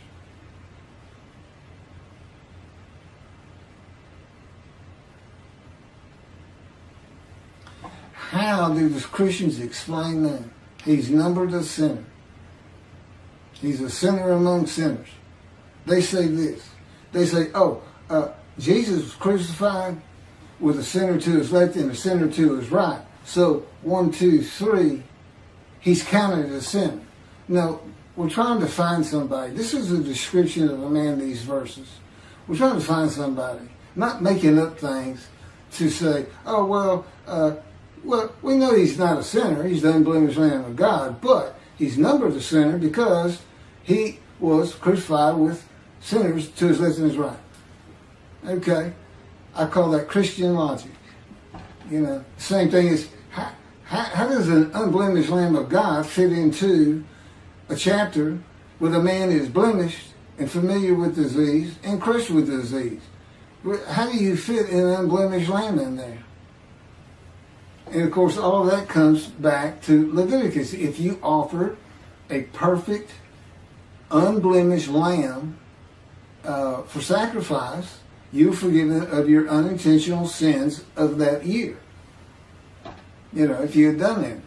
How do the Christians explain that? He's numbered a sinner. He's a sinner among sinners. They say this. They say, Jesus was crucified with a sinner to his left and a sinner to his right. So 1, 2, 3, he's counted as a sinner. Now, we're trying to find somebody. This is a description of a man, these verses. We're trying to find somebody, not making up things to say, well, we know he's not a sinner. He's the unblemished Lamb of God, but he's numbered a sinner because he was crucified with sinners to his left and his right. Okay, I call that Christian logic. Same thing is, how does an unblemished Lamb of God fit into a chapter where the man is blemished and familiar with disease and crushed with disease? How do you fit an unblemished lamb in there? And of course, all of that comes back to Leviticus. If you offer a perfect, unblemished lamb for sacrifice, you're forgiven of your unintentional sins of that year. If you had done that.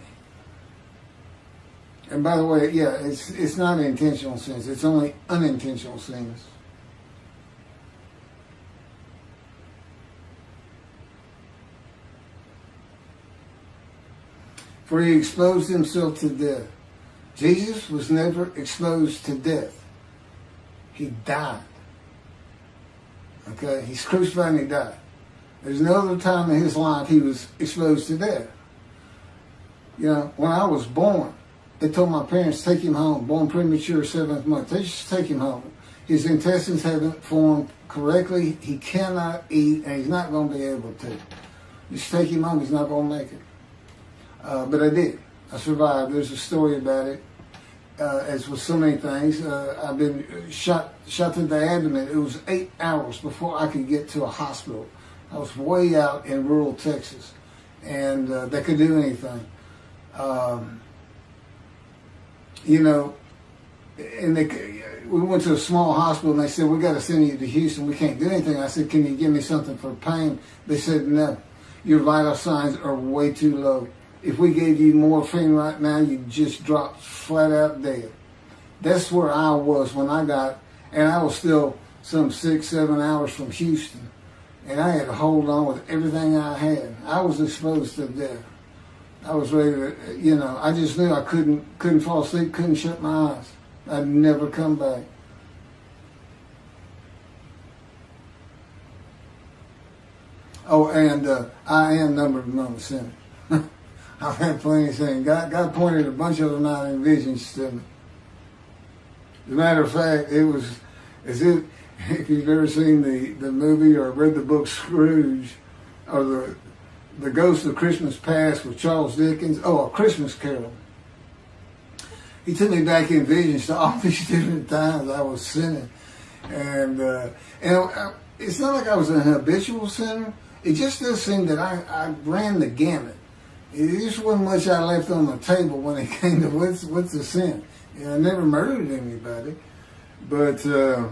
And by the way, it's not intentional sins. It's only unintentional sins. For he exposed himself to death. Jesus was never exposed to death. He died. Okay? He's crucified and he died. There's no other time in his life he was exposed to death. You know, when I was born, they told my parents, take him home, born premature, 7th month. They just take him home. His intestines haven't formed correctly. He cannot eat, and he's not going to be able to. Just take him home. He's not going to make it. But I did. I survived. There's a story about it. As with so many things, I've been shot to the abdomen. It was 8 hours before I could get to a hospital. I was way out in rural Texas, and they could do anything. You know, and we went to a small hospital, and they said, we got to send you to Houston. We can't do anything. I said, can you give me something for pain? They said, no. Your vital signs are way too low. If we gave you morphine right now, you'd just drop flat out dead. That's where I was when I got, and I was still some 6-7 hours from Houston. And I had to hold on with everything I had. I was exposed to death. I was ready to, you know, I just knew I couldn't fall asleep, couldn't shut my eyes. I'd never come back. Oh, and I am numbered among the sinners. I've had plenty of things. God pointed a bunch of them out in visions to me. As a matter of fact, it was as if you've ever seen the movie or read the book Scrooge, or the Ghost of Christmas Past with Charles Dickens. Oh, A Christmas Carol. He took me back in visions to all these different times I was sinning. And it's not like I was an habitual sinner. It just does seem that I ran the gamut. It just wasn't much I left on the table when it came to what's the sin. You know, I never murdered anybody. But there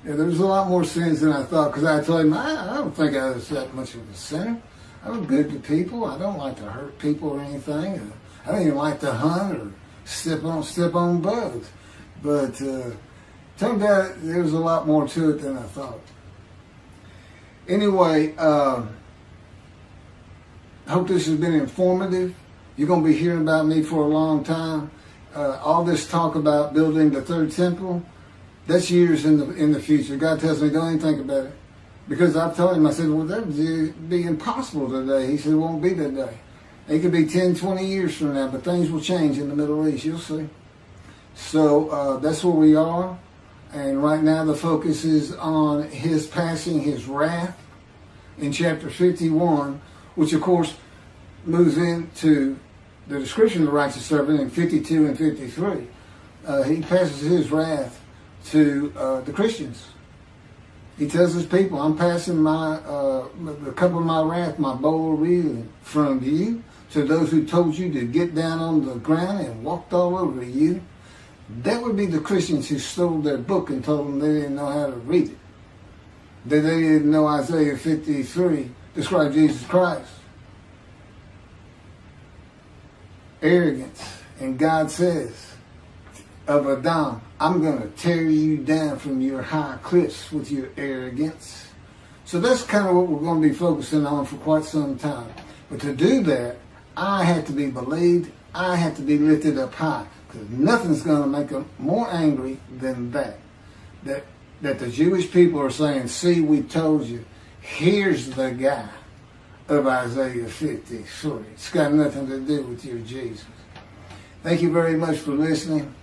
was a lot more sins than I thought, because I told him, I don't think I was that much of a sinner. I was good to people. I don't like to hurt people or anything. I don't even like to hunt or step on bugs. But turned out there was a lot more to it than I thought. Anyway, I hope this has been informative. You're going to be hearing about me for a long time. All this talk about building the third temple, that's years in the future. God tells me, don't even think about it. Because I've told him, I said, well, that would be impossible today. He said, it won't be today. It could be 10, 20 years from now, but things will change in the Middle East. You'll see. So that's where we are. And right now the focus is on his passing his wrath in chapter 51, which of course moves into the description of the righteous servant in 52 and 53. He passes his wrath to the Christians. He tells his people, I'm passing the cup of my wrath, my bowl of wheeling, from you to those who told you to get down on the ground and walked all over you. That would be the Christians who stole their book and told them they didn't know how to read it. That they didn't know Isaiah 53 described Jesus Christ. Arrogance. And God says of Adam, I'm going to tear you down from your high cliffs with your arrogance. So that's kind of what we're going to be focusing on for quite some time. But to do that, I have to be believed. I have to be lifted up high. Because nothing's going to make them more angry than that. That the Jewish people are saying, see, we told you. Here's the guy of Isaiah 53. It's got nothing to do with your Jesus. Thank you very much for listening.